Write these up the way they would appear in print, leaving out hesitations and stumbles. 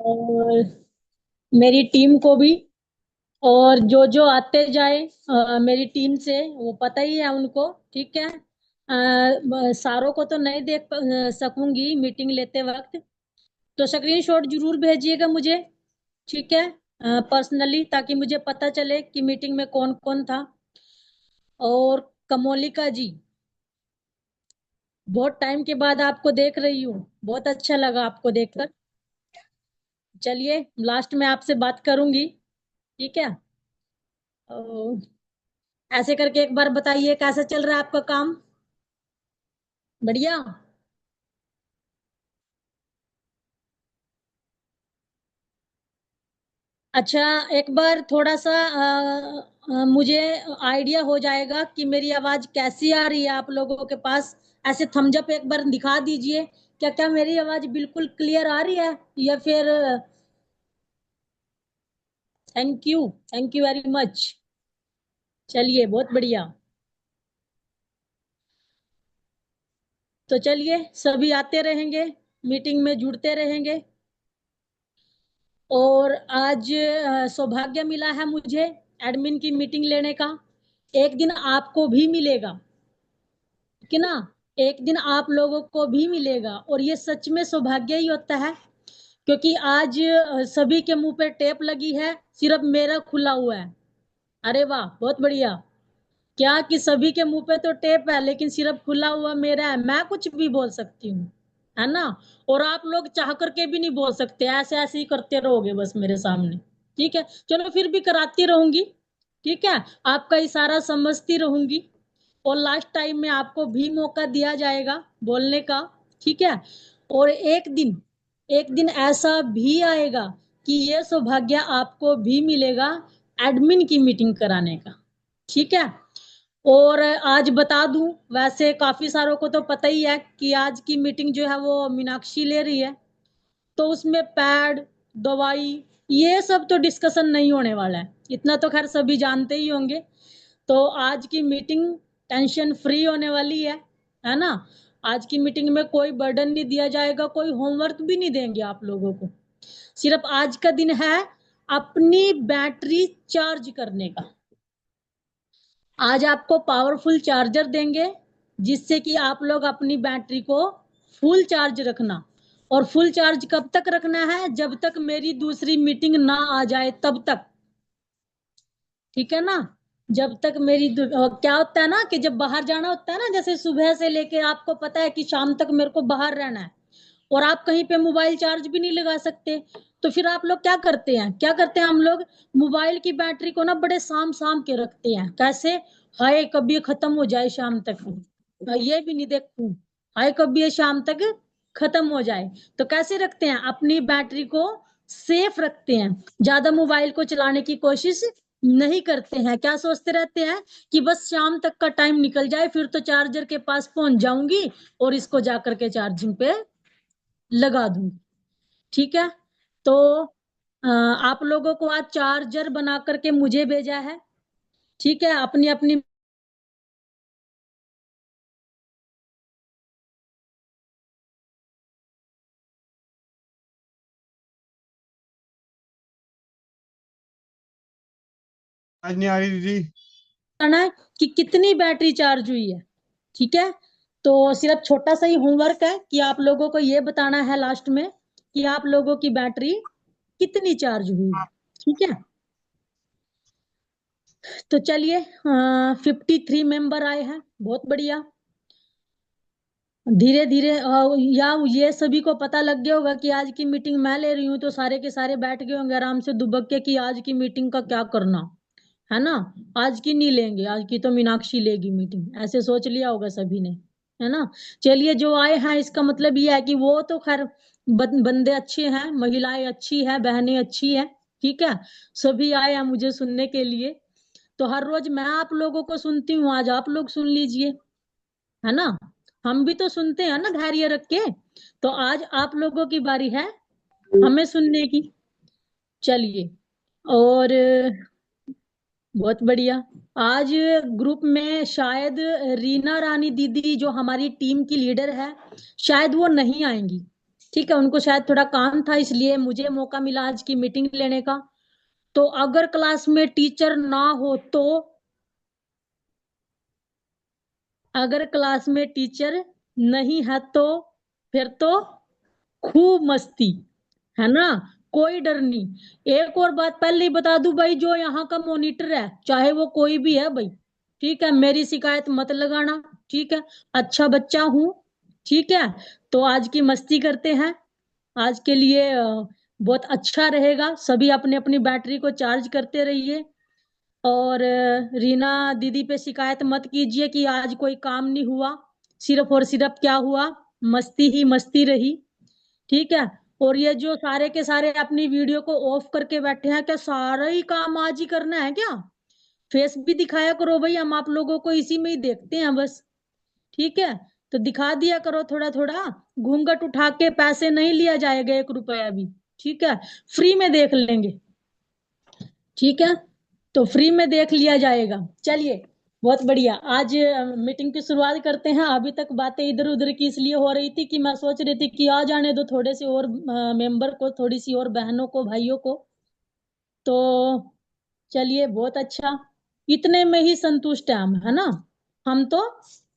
और मेरी टीम को भी, और जो जो आते जाए मेरी टीम से, वो पता ही है उनको। ठीक है। सारों को तो नहीं देख सकूंगी मीटिंग लेते वक्त, तो स्क्रीनशॉट जरूर भेजिएगा मुझे। ठीक है, पर्सनली, ताकि मुझे पता चले कि मीटिंग में कौन कौन था। और कमोलिका जी, बहुत टाइम के बाद आपको देख रही हूँ, बहुत अच्छा लगा आपको देखकर। चलिए, लास्ट में आपसे बात करूंगी। ठीक है। तो ऐसे करके एक बार बताइए, कैसा चल रहा है आपका काम? बढ़िया। अच्छा, एक बार थोड़ा सा मुझे आइडिया हो जाएगा कि मेरी आवाज कैसी आ रही है आप लोगों के पास। ऐसे थम्स अप एक बार दिखा दीजिए, क्या क्या मेरी आवाज बिल्कुल क्लियर आ रही है, या फिर। Thank you, thank you very much. चलिए, बहुत बढ़िया। तो चलिए, सभी आते रहेंगे, मीटिंग में जुड़ते रहेंगे। और आज सौभाग्य मिला है मुझे एडमिन की मीटिंग लेने का। एक दिन आपको भी मिलेगा, ठीक है ना? एक दिन आप लोगों को भी मिलेगा, और ये सच में सौभाग्य ही होता है। क्योंकि आज सभी के मुंह पे टेप लगी है, सिर्फ मेरा खुला हुआ है। अरे वाह, बहुत बढ़िया। क्या कि सभी के मुंह पे तो टेप है, लेकिन सिर्फ खुला हुआ मेरा है। मैं कुछ भी बोल सकती हूँ, है ना? और आप लोग चाह करके भी नहीं बोल सकते, ऐसे ऐसे ही करते रहोगे बस मेरे सामने। ठीक है, चलो फिर भी कराती रहूंगी। ठीक है, आपका इशारा समझती रहूंगी। और लास्ट टाइम में आपको भी मौका दिया जाएगा बोलने का। ठीक है। और एक दिन ऐसा भी आएगा कि ये सौभाग्य आपको भी मिलेगा एडमिन की मीटिंग कराने का। ठीक है। और आज बता दूं, वैसे काफी सारों को तो पता ही है कि आज की मीटिंग जो है वो मीनाक्षी ले रही है। तो उसमें पैड, दवाई, ये सब तो डिस्कशन नहीं होने वाला है, इतना तो खैर सभी जानते ही होंगे। तो आज की मीटिंग टेंशन फ्री होने वाली है ना? आज की मीटिंग में कोई बर्डन नहीं दिया जाएगा, कोई होमवर्क भी नहीं देंगे आप लोगों को। सिर्फ आज का दिन है अपनी बैटरी चार्ज करने का। आज आपको पावरफुल चार्जर देंगे, जिससे कि आप लोग अपनी बैटरी को फुल चार्ज रखना। और फुल चार्ज कब तक रखना है? जब तक मेरी दूसरी मीटिंग ना आ जाए तब तक। ठीक है ना? जब तक क्या होता है ना कि जब बाहर जाना होता है ना, जैसे सुबह से लेके आपको पता है कि शाम तक मेरे को बाहर रहना है, और आप कहीं पे मोबाइल चार्ज भी नहीं लगा सकते। तो फिर आप लोग क्या करते हैं हम लोग? मोबाइल की बैटरी को ना बड़े साम साम के रखते हैं। कैसे? हाय कभी ये खत्म हो जाए शाम तक, ये भी नहीं देखूं, हाय कभी ये शाम तक खत्म हो जाए। तो कैसे रखते हैं? अपनी बैटरी को सेफ रखते हैं, ज्यादा मोबाइल को चलाने की कोशिश नहीं करते हैं। क्या सोचते रहते हैं कि बस शाम तक का टाइम निकल जाए, फिर तो चार्जर के पास पहुंच जाऊंगी और इसको जाकर के चार्जिंग पे लगा दूंगी। ठीक है। तो आप लोगों को आज चार्जर बना करके मुझे भेजा है। ठीक है, अपनी अपनी। आज नहीं आ रही दीदी। बताना है कि कितनी बैटरी चार्ज हुई है। ठीक है। तो सिर्फ छोटा सा ही होमवर्क है कि आप लोगों को ये बताना है लास्ट में कि आप लोगों की बैटरी कितनी चार्ज हुई है। ठीक है। तो चलिए, 53 मेंबर आए हैं, बहुत बढ़िया। धीरे धीरे या ये सभी को पता लग गया होगा कि आज की मीटिंग मैं ले रही हूँ, तो सारे के सारे बैठ गए होंगे आराम से दुबक के कि आज की मीटिंग का क्या करना है ना। आज की नहीं लेंगे, आज की तो मीनाक्षी लेगी मीटिंग, ऐसे सोच लिया होगा सभी ने, है ना? चलिए, जो आए हैं इसका मतलब ये है कि वो तो खैर बंदे अच्छे हैं, महिलाएं अच्छी है, बहनें अच्छी है। ठीक है। सभी आए हैं मुझे सुनने के लिए। तो हर रोज मैं आप लोगों को सुनती हूँ, आज आप लोग सुन लीजिए, है ना? हम भी तो सुनते हैं ना धैर्य रख के। तो आज आप लोगों की बारी है हमें सुनने की। चलिए। और बहुत बढ़िया। आज ग्रुप में शायद रीना रानी दीदी, जो हमारी टीम की लीडर है, शायद वो नहीं आएंगी। ठीक है, उनको शायद थोड़ा काम था, इसलिए मुझे मौका मिला आज की मीटिंग लेने का। तो अगर क्लास में टीचर ना हो तो, अगर क्लास में टीचर नहीं है तो फिर तो खूब मस्ती, है ना, कोई डर नहीं। एक और बात पहले ही बता दूं भाई, जो यहाँ का मॉनिटर है चाहे वो कोई भी है भाई, ठीक है, मेरी शिकायत मत लगाना, ठीक है, अच्छा बच्चा हूं, ठीक है। तो आज की मस्ती करते हैं, आज के लिए बहुत अच्छा रहेगा, सभी अपनी अपनी बैटरी को चार्ज करते रहिए। और रीना दीदी पे शिकायत मत कीजिए कि आज कोई काम नहीं हुआ, सिर्फ और सिर्फ क्या हुआ, मस्ती ही मस्ती रही, ठीक है। और ये जो सारे के सारे अपनी वीडियो को ऑफ करके बैठे हैं, क्या सारा ही काम आज ही करना है क्या? फेस भी दिखाया करो भाई, हम आप लोगों को इसी में ही देखते हैं बस, ठीक है। तो दिखा दिया करो थोड़ा थोड़ा, घूंघट उठा के पैसे नहीं लिया जाएगा 1 रुपया भी, ठीक है, फ्री में देख लेंगे, ठीक है, तो फ्री में देख लिया जाएगा। चलिए, बहुत बढ़िया, आज मीटिंग की शुरुआत करते हैं। अभी तक बातें इधर उधर की इसलिए हो रही थी कि मैं सोच रही थी कि आ जाने दो थोड़े से और मेंबर को, थोड़ी सी और बहनों को, भाइयों को। तो चलिए, बहुत अच्छा, इतने में ही संतुष्ट है हम, है ना, हम तो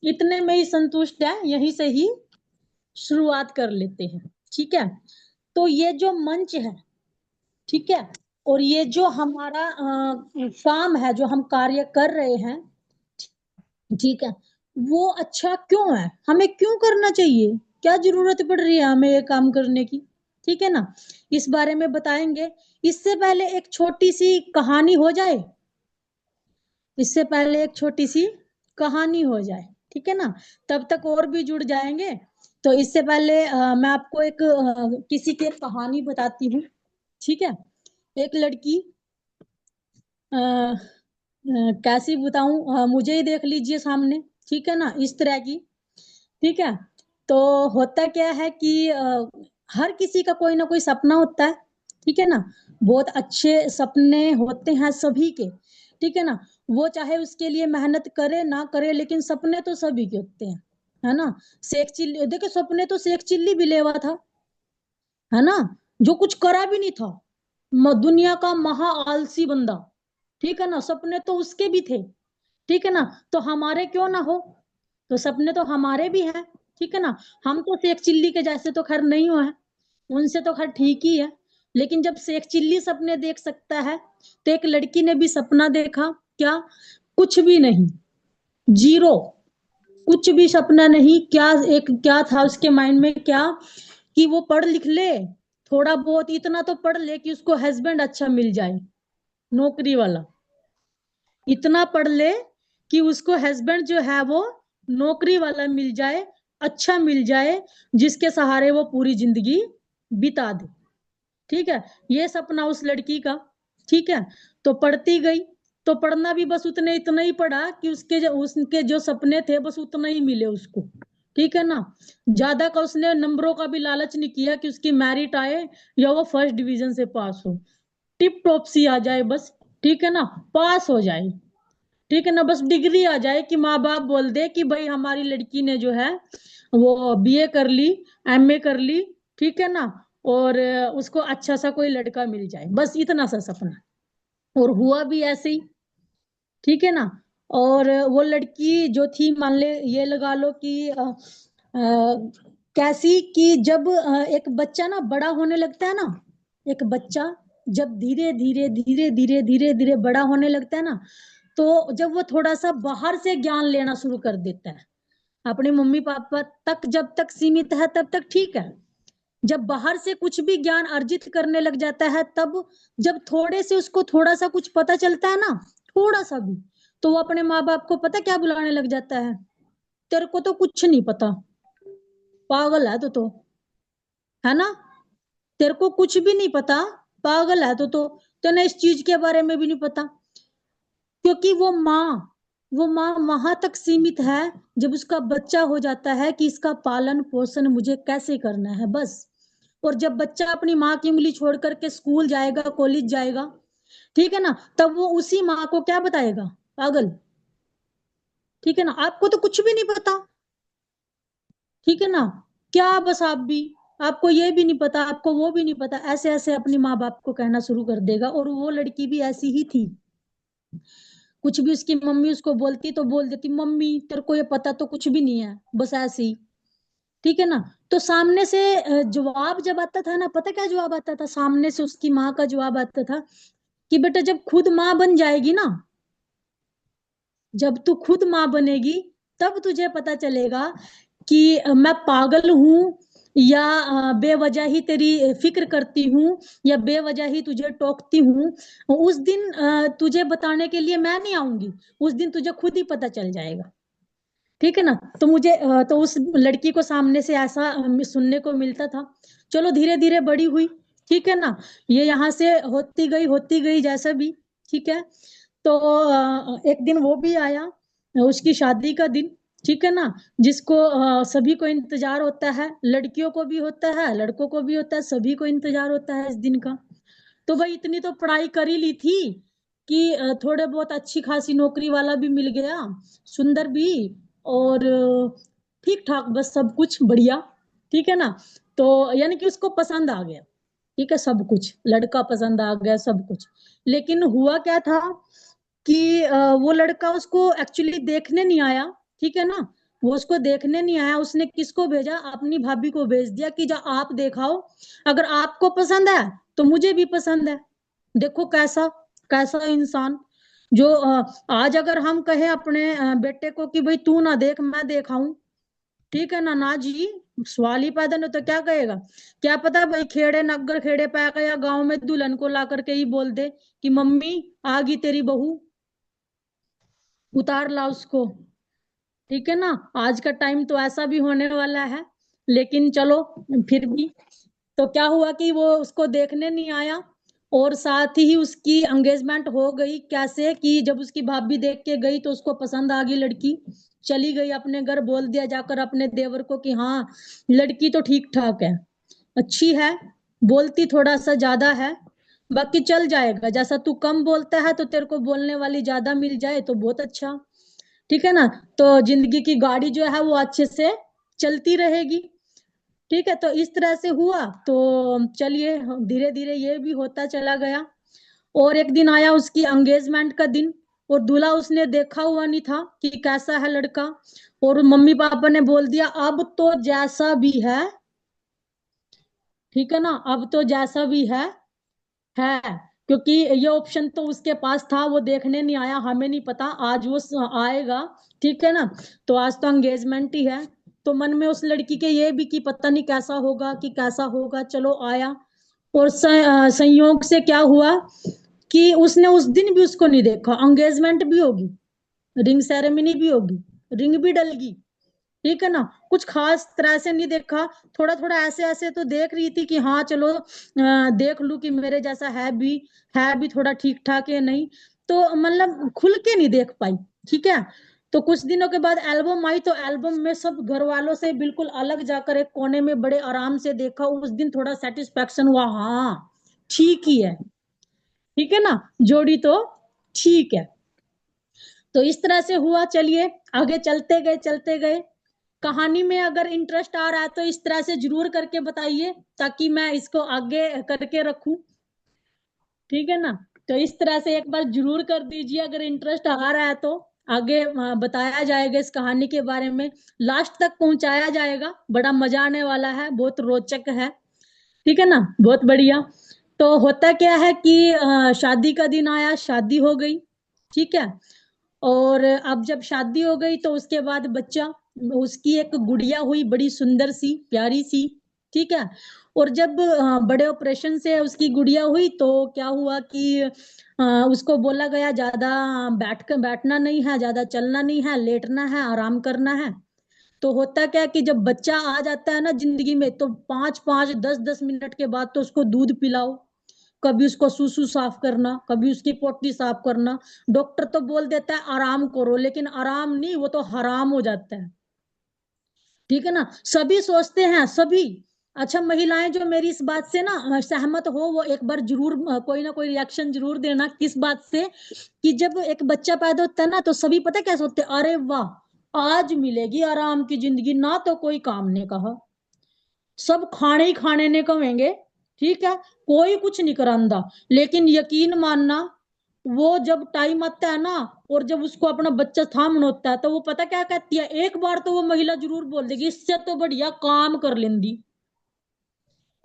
इतने में ही संतुष्ट है, यहीं से ही शुरुआत कर लेते हैं, ठीक है। तो ये जो मंच है, ठीक है, और ये जो हमारा काम है, जो हम कार्य कर रहे हैं, ठीक है, वो अच्छा क्यों है, हमें क्यों करना चाहिए, क्या जरूरत पड़ रही है हमें ये काम करने की, ठीक है ना, इस बारे में बताएंगे। इससे पहले एक छोटी सी कहानी हो जाए, इससे पहले एक छोटी सी कहानी हो जाए, ठीक है ना, तब तक और भी जुड़ जाएंगे। तो इससे पहले मैं आपको एक किसी की एक कहानी बताती हूँ, ठीक है। एक लड़की, अ, कैसी बताऊं, मुझे ही देख लीजिए सामने, ठीक है ना, इस तरह की, ठीक है। तो होता क्या है कि हर किसी का कोई ना कोई सपना होता है, ठीक है ना, बहुत अच्छे सपने होते हैं सभी के, ठीक है ना, वो चाहे उसके लिए मेहनत करे ना करे, लेकिन सपने तो सभी के होते हैं, है ना। शेख चिल्ली, देखो सपने तो शेख चिल्ली भी लेवा था, है ना, जो कुछ करा भी नहीं था, दुनिया का महा आलसी बंदा, ठीक है ना, सपने तो उसके भी थे, ठीक है ना, तो हमारे क्यों ना हो, तो सपने तो हमारे भी हैं, ठीक है ना। हम तो शेख चिल्ली के जैसे तो खैर नहीं हुए हैं, उनसे तो खैर ठीक ही है, लेकिन जब शेख चिल्ली सपने देख सकता है, तो एक लड़की ने भी सपना देखा, क्या, कुछ भी नहीं, जीरो, कुछ भी सपना नहीं, क्या एक क्या था उसके माइंड में, क्या, कि वो पढ़ लिख ले, थोड़ा बहुत इतना तो पढ़ ले कि उसको हस्बैंड अच्छा मिल जाए, नौकरी वाला, इतना पढ़ ले कि उसको हस्बैंड जो है वो नौकरी वाला मिल जाए, अच्छा मिल जाए, जिसके सहारे वो पूरी जिंदगी बिता दे, ठीक है, ये सपना उस लड़की का, ठीक है। तो पढ़ती गई, तो पढ़ना भी बस उतने इतना ही पढ़ा कि उसके जो सपने थे बस उतना ही मिले उसको, ठीक है ना, ज्यादा का उसने नंबरों का भी लालच नहीं किया कि उसकी मेरिट आए या वो फर्स्ट डिवीजन से पास हो, टिप टॉप सी आ जाए बस, ठीक है ना, पास हो जाए, ठीक है ना, बस डिग्री आ जाए कि माँ बाप बोल दे कि भाई हमारी लड़की ने जो है वो बीए कर ली, एमए कर ली, ठीक है ना, और उसको अच्छा सा कोई लड़का मिल जाए, बस इतना सा सपना, और हुआ भी ऐसे ही, ठीक है ना। और वो लड़की जो थी, मान ले ये लगा लो कि कैसी कि जब एक बच्चा ना बड़ा होने लगता है ना, एक बच्चा जब धीरे धीरे धीरे धीरे धीरे धीरे बड़ा होने लगता है ना, तो जब वो थोड़ा सा बाहर से ज्ञान लेना शुरू कर देता है, अपने मम्मी पापा तक जब तक सीमित है तब तक ठीक है, जब बाहर से कुछ भी ज्ञान अर्जित करने लग जाता है, तब जब थोड़े से उसको थोड़ा सा कुछ पता चलता है ना, थोड़ा सा भी, तो वो अपने माँ बाप को पता क्या बुलाने लग जाता है, तेरे को तो कुछ नहीं पता, पागल है तो, है ना, तेरे को कुछ भी नहीं पता, पागल है तो तेने इस चीज के बारे में भी नहीं पता, क्योंकि वो माँ वहां तक सीमित है, जब उसका बच्चा हो जाता है कि इसका पालन पोषण मुझे कैसे करना है बस। और जब बच्चा अपनी माँ की उंगली छोड़ करके स्कूल जाएगा, कॉलेज जाएगा, ठीक है ना, तब वो उसी माँ को क्या बताएगा, पागल, ठीक है ना, आपको तो कुछ भी नहीं पता, ठीक है ना, क्या बस आप भी, आपको ये भी नहीं पता, आपको वो भी नहीं पता, ऐसे ऐसे अपनी माँ बाप को कहना शुरू कर देगा। और वो लड़की भी ऐसी ही थी, कुछ भी उसकी मम्मी उसको बोलती तो बोल देती, मम्मी तेरे को ये पता तो कुछ भी नहीं है, बस ऐसे ही। ठीक है ना। तो सामने से जवाब जब आता था ना, पता क्या जवाब आता था सामने से? उसकी माँ का जवाब आता था कि बेटा जब खुद माँ बन जाएगी ना, जब तू खुद माँ बनेगी, तब तुझे पता चलेगा कि मैं पागल हूं या बेवजह ही तेरी फिक्र करती हूँ, या बेवजह ही तुझे टोकती हूँ। उस दिन तुझे बताने के लिए मैं नहीं आऊंगी, उस दिन तुझे खुद ही पता चल जाएगा। ठीक है ना। तो मुझे तो उस लड़की को सामने से ऐसा सुनने को मिलता था। चलो धीरे धीरे बड़ी हुई। ठीक है ना। ये यहाँ से होती गई जैसा भी। ठीक है। तो एक दिन वो भी आया, उसकी शादी का दिन। ठीक है ना। जिसको सभी को इंतजार होता है, लड़कियों को भी होता है, लड़कों को भी होता है, सभी को इंतजार होता है इस दिन का। तो भाई इतनी तो पढ़ाई कर ही ली थी कि थोड़े बहुत अच्छी खासी नौकरी वाला भी मिल गया, सुंदर भी, और ठीक ठाक, बस सब कुछ बढ़िया। ठीक है ना। तो यानी कि उसको पसंद आ गया। ठीक है, सब कुछ, लड़का पसंद आ गया, सब कुछ। लेकिन हुआ क्या था कि वो लड़का उसको एक्चुअली देखने नहीं आया। ठीक है ना। वो उसको देखने नहीं आया, उसने किसको भेजा? अपनी भाभी को भेज दिया कि जा आप देखाओ, अगर आपको पसंद है तो मुझे भी पसंद है। देखो कैसा कैसा इंसान, जो आज अगर हम कहें अपने बेटे को कि भाई तू ना देख मैं देखाऊं, ठीक है ना, ना जी, सवाल ही पैदा नहीं। तो क्या कहेगा? क्या पता भाई खेड़े नगर खेड़े पे आकर या गांव में दुल्हन को ला करके ही बोल दे कि मम्मी आ गई तेरी बहू, उतार ला उसको। ठीक है ना। आज का टाइम तो ऐसा भी होने वाला है। लेकिन चलो, फिर भी। तो क्या हुआ कि वो उसको देखने नहीं आया, और साथ ही उसकी एंगेजमेंट हो गई। कैसे कि जब उसकी भाभी देख के गई तो उसको पसंद आ गई लड़की, चली गई अपने घर, बोल दिया जाकर अपने देवर को कि हाँ लड़की तो ठीक ठाक है, अच्छी है, बोलती थोड़ा सा ज्यादा है, बाकी चल जाएगा, जैसा तू कम बोलता है तो तेरे को बोलने वाली ज्यादा मिल जाए तो बहुत अच्छा। ठीक है ना। तो जिंदगी की गाड़ी जो है वो अच्छे से चलती रहेगी। ठीक है। तो इस तरह से हुआ। तो चलिए धीरे धीरे ये भी होता चला गया। और एक दिन आया उसकी एंगेजमेंट का दिन, और दूल्हा उसने देखा हुआ नहीं था कि कैसा है लड़का। और मम्मी पापा ने बोल दिया अब तो जैसा भी है, ठीक है ना, अब तो जैसा भी है। क्योंकि ये ऑप्शन तो उसके पास था, वो देखने नहीं आया, हमें नहीं पता, आज वो आएगा। ठीक है ना। तो आज तो एंगेजमेंट ही है। तो मन में उस लड़की के ये भी कि पता नहीं कैसा होगा कि कैसा होगा, चलो आया। और संयोग से क्या हुआ कि उसने उस दिन भी उसको नहीं देखा। एंगेजमेंट भी होगी, रिंग सेरेमनी भी होगी, रिंग भी डलगी। ठीक है ना। कुछ खास तरह से नहीं देखा, थोड़ा थोड़ा ऐसे ऐसे तो देख रही थी कि हाँ चलो देख लू कि मेरे जैसा है भी थोड़ा ठीक ठाक है नहीं। तो मतलब खुल के नहीं देख पाई। ठीक है। तो कुछ दिनों के बाद एल्बम आई, तो एल्बम में सब घर वालों से बिल्कुल अलग जाकर एक कोने में बड़े आराम से देखा। उस दिन थोड़ा सेटिस्फेक्शन हुआ, हाँ ठीक ही है। ठीक है ना। जोड़ी तो ठीक है। तो इस तरह से हुआ। चलिए आगे चलते गए। कहानी में अगर इंटरेस्ट आ रहा है तो इस तरह से जरूर करके बताइए, ताकि मैं इसको आगे करके रखूं। ठीक है ना। तो इस तरह से एक बार जरूर कर दीजिए अगर इंटरेस्ट आ रहा है तो। आगे बताया जाएगा इस कहानी के बारे में, लास्ट तक पहुंचाया जाएगा, बड़ा मजा आने वाला है, बहुत रोचक है। ठीक है ना। बहुत बढ़िया। तो होता क्या है कि शादी का दिन आया, शादी हो गई। ठीक है। और अब जब शादी हो गई तो उसके बाद बच्चा, उसकी एक गुड़िया हुई, बड़ी सुंदर सी प्यारी सी। ठीक है। और जब बड़े ऑपरेशन से उसकी गुड़िया हुई तो क्या हुआ कि उसको बोला गया ज्यादा बैठना नहीं है, ज्यादा चलना नहीं है, लेटना है, आराम करना है। तो होता क्या है कि जब बच्चा आ जाता है ना जिंदगी में, तो 5-5 10-10 मिनट के बाद तो उसको दूध पिलाओ, कभी उसको सुसु साफ करना, कभी उसकी पोटी साफ करना। डॉक्टर तो बोल देता है आराम करो, लेकिन आराम नहीं, वो तो हराम हो जाता है। ठीक है ना। सभी सोचते हैं, सभी। अच्छा, महिलाएं जो मेरी इस बात से ना सहमत हो, वो एक बार जरूर कोई ना कोई रिएक्शन जरूर देना। किस बात से? कि जब एक बच्चा पैदा होता है ना, तो सभी पता क्या सोचते हैं, अरे वाह आज मिलेगी आराम की जिंदगी, ना तो कोई काम ने कहा। सब खाने ही खाने ने कहेंगे, ठीक है, कोई कुछ नहीं करांदा। लेकिन यकीन मानना, वो जब टाइम आता है ना, और जब उसको अपना बच्चा थामना होता है, तो वो पता क्या कहती है, एक बार तो वो महिला जरूर बोल देगी, इससे तो बढ़िया काम कर लेंदी,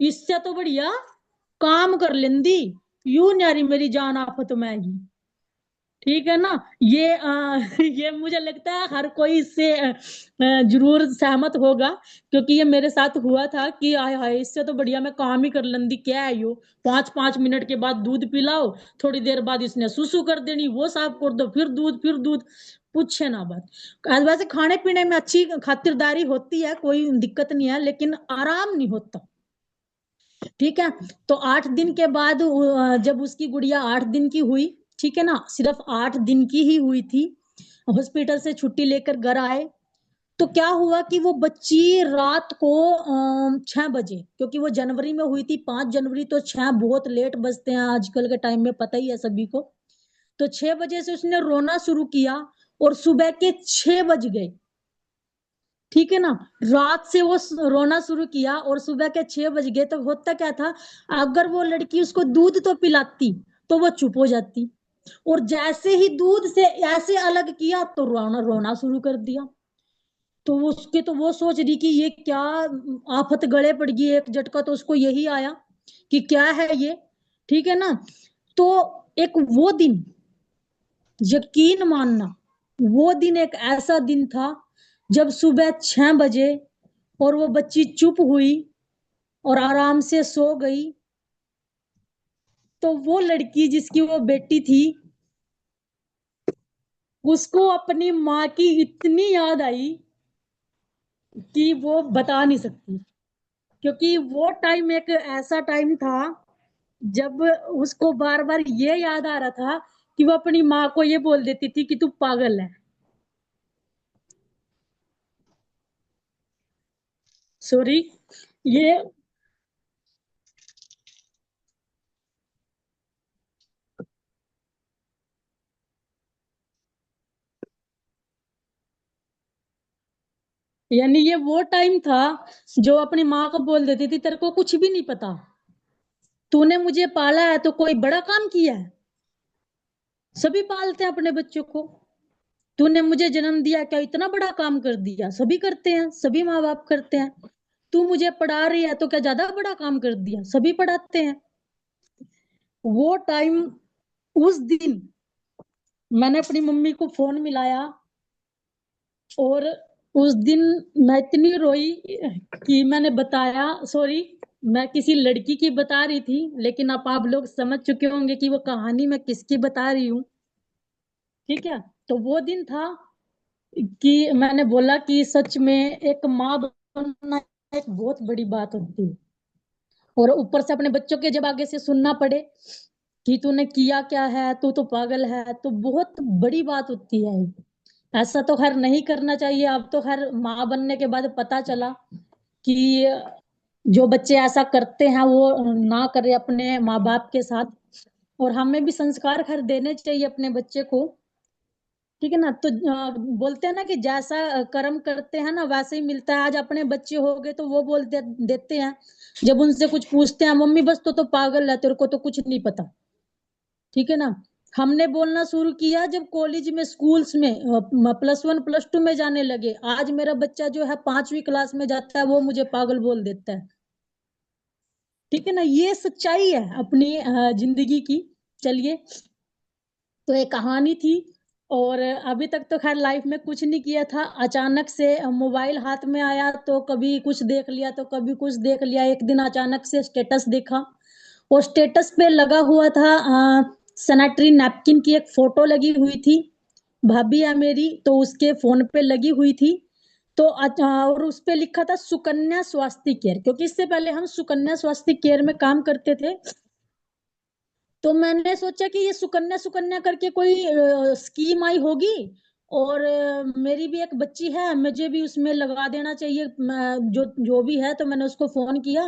इससे तो बढ़िया काम कर लेंदी, यूं न्यारी मेरी जान आफत में आएगी। ठीक है ना। ये ये मुझे लगता है हर कोई इससे जरूर सहमत होगा, क्योंकि ये मेरे साथ हुआ था कि आय हाय, इससे तो बढ़िया मैं काम ही कर लेंदी, क्या है यो, 5-5 मिनट के बाद दूध पिलाओ, थोड़ी देर बाद इसने सुसु कर देनी, वो साफ कर दो, फिर दूध, फिर दूध, पूछे ना बात। वैसे खाने पीने में अच्छी खातिरदारी होती है, कोई दिक्कत नहीं है, लेकिन आराम नहीं होता। ठीक है। तो 8 दिन के बाद जब उसकी गुड़िया 8 दिन की हुई, ठीक है ना, सिर्फ 8 दिन की ही हुई थी, हॉस्पिटल से छुट्टी लेकर घर आए, तो क्या हुआ कि वो बच्ची रात को 6 बजे, क्योंकि वो जनवरी में हुई थी, 5 जनवरी, तो 6 बहुत लेट बजते हैं आजकल के टाइम में, पता ही है सभी को। तो 6 बजे से उसने रोना शुरू किया, और सुबह के 6 बज गए, ठीक है ना। रात से वो रोना शुरू किया और सुबह के 6 बज गए, तो होता क्या था, अगर वो लड़की उसको दूध तो पिलाती, तो वो चुप हो जाती, और जैसे ही दूध से ऐसे अलग किया, तो रोना रोना शुरू कर दिया। तो उसके तो वो सोच रही कि ये क्या आफत गले पड़ गई, एक झटका तो उसको यही आया कि क्या है ये, ठीक है ना। तो एक वो दिन, यकीन मानना, वो दिन एक ऐसा दिन था, जब सुबह 6 बजे और वो बच्ची चुप हुई और आराम से सो गई, तो वो लड़की जिसकी वो बेटी थी, उसको अपनी माँ की इतनी याद आई कि वो बता नहीं सकती। क्योंकि वो टाइम एक ऐसा टाइम था, जब उसको बार बार ये याद आ रहा था कि वो अपनी माँ को ये बोल देती थी कि तू पागल है। सॉरी। ये यानी ये वो टाइम था, जो अपनी माँ को बोल देती थी, तेरे को कुछ भी नहीं पता, तूने मुझे पाला है तो कोई बड़ा काम किया है, सभी पालते हैं अपने बच्चों को, तूने मुझे जन्म दिया, क्या इतना बड़ा काम कर दिया, सभी करते हैं, सभी माँ बाप करते हैं, तू मुझे पढ़ा रही है तो क्या ज्यादा बड़ा काम कर दिया, सभी पढ़ाते हैं। वो टाइम, उस दिन मैंने अपनी मम्मी को फोन मिलाया, और उस दिन मैं इतनी रोई कि मैंने बताया, सॉरी, मैं किसी लड़की की बता रही थी, लेकिन अब आप लोग समझ चुके होंगे कि वो कहानी मैं किसकी बता रही हूँ। ठीक है। तो वो दिन था कि मैंने बोला कि सच में एक माँ बनना एक बहुत बड़ी बात होती है, और ऊपर से अपने बच्चों के जब आगे से सुनना पड़े कि तूने किया क्या है, तू तो पागल है, तो बहुत बड़ी बात होती है। ऐसा तो खैर नहीं करना चाहिए। अब तो खैर माँ बनने के बाद पता चला कि जो बच्चे ऐसा करते हैं वो ना करे अपने माँ बाप के साथ, और हमें भी संस्कार खैर देने चाहिए अपने बच्चे को। ठीक है ना। तो बोलते हैं ना कि जैसा कर्म करते हैं ना, वैसे ही मिलता है। आज अपने बच्चे हो गए तो वो देते हैं, जब उनसे कुछ पूछते हैं, मम्मी बस तो पागल है, तेरे को तो कुछ नहीं पता। ठीक है ना। हमने बोलना शुरू किया जब कॉलेज में, स्कूल्स में, +1 +2 में जाने लगे। आज मेरा बच्चा जो है 5वीं क्लास में जाता है, वो मुझे पागल बोल देता है। ठीक है ना, ये सच्चाई है अपनी जिंदगी की। चलिए, तो एक कहानी थी। और अभी तक तो खैर लाइफ में कुछ नहीं किया था, अचानक से मोबाइल हाथ में आया, तो कभी कुछ देख लिया तो कभी कुछ देख लिया। एक दिन अचानक से स्टेटस देखा, और स्टेटस पे लगा हुआ था, सैनिटरी नैपकिन की एक फोटो लगी हुई थी, भाभी है मेरी, तो उसके फोन पे लगी हुई थी। तो और उस पे लिखा था सुकन्या स्वास्थ्य केयर, क्योंकि इससे पहले हम सुकन्या स्वास्थ्य केयर में काम करते थे। तो मैंने सोचा कि ये सुकन्या सुकन्या करके कोई स्कीम आई होगी, और मेरी भी एक बच्ची है, मुझे भी उसमें लगा देना चाहिए, जो जो भी है। तो मैंने उसको फोन किया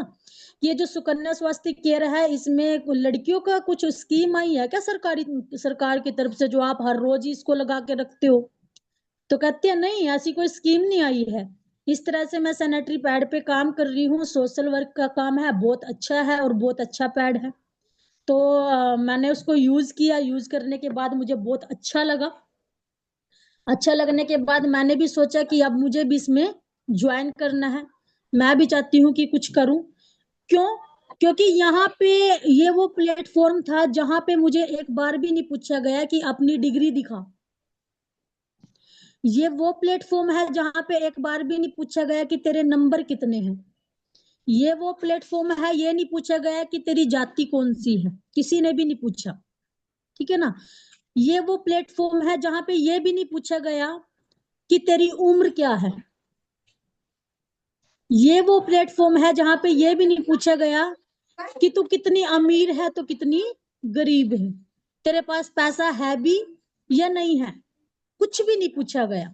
कि ये जो सुकन्या स्वास्थ्य केयर है, इसमें लड़कियों का कुछ स्कीम आई है क्या, सरकारी, सरकार की तरफ से, जो आप हर रोज ही इसको लगा के रखते हो। तो कहती है नहीं, ऐसी कोई स्कीम नहीं आई है। इस तरह से मैं सैनिटरी पैड पे काम कर रही हूँ। सोशल वर्क का काम है, बहुत अच्छा है और बहुत अच्छा पैड है। तो मैंने उसको यूज किया, यूज करने के बाद मुझे बहुत अच्छा लगा। अच्छा लगने के बाद मैंने भी सोचा कि अब मुझे भी इसमें ज्वाइन करना है। मैं भी चाहती हूँ कि कुछ करूं। क्यों? क्योंकि यहाँ पे ये वो प्लेटफॉर्म था जहां पे मुझे एक बार भी नहीं पूछा गया कि अपनी डिग्री दिखा। ये वो प्लेटफॉर्म है जहां पे एक बार भी नहीं पूछा गया कि तेरे नंबर कितने हैं। ये वो प्लेटफॉर्म है, ये नहीं पूछा गया कि तेरी जाति कौन सी है, किसी ने भी नहीं पूछा। ठीक है ना? ये वो प्लेटफॉर्म है जहां पे ये भी नहीं पूछा गया कि तेरी उम्र क्या है। ये वो प्लेटफॉर्म है जहां पे ये भी नहीं पूछा गया कि तू कितनी अमीर है तो कितनी गरीब है, तेरे पास पैसा है भी या नहीं है, कुछ भी नहीं पूछा गया।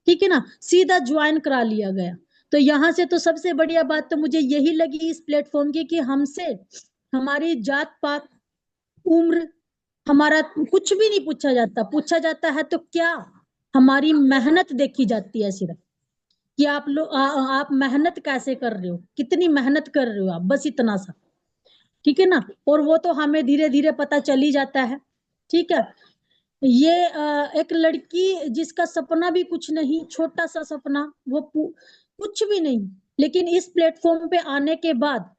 ठीक है ना? सीधा ज्वाइन करा लिया गया। तो यहां से तो सबसे बढ़िया बात तो मुझे यही लगी इस प्लेटफॉर्म की कि हमसे हमारी जात पात, उम्र, हमारा कुछ भी नहीं पूछा जाता। पूछा जाता है तो क्या, हमारी मेहनत देखी जाती है सिर्फ, कि आप लोग आप मेहनत कैसे कर रहे हो, कितनी मेहनत कर रहे हो आप, बस इतना सा। ठीक है ना? और वो तो हमें धीरे धीरे पता चल ही जाता है। ठीक है? ये एक लड़की जिसका सपना भी कुछ नहीं, छोटा सा सपना, वो कुछ भी नहीं, लेकिन इस प्लेटफॉर्म पे आने के बाद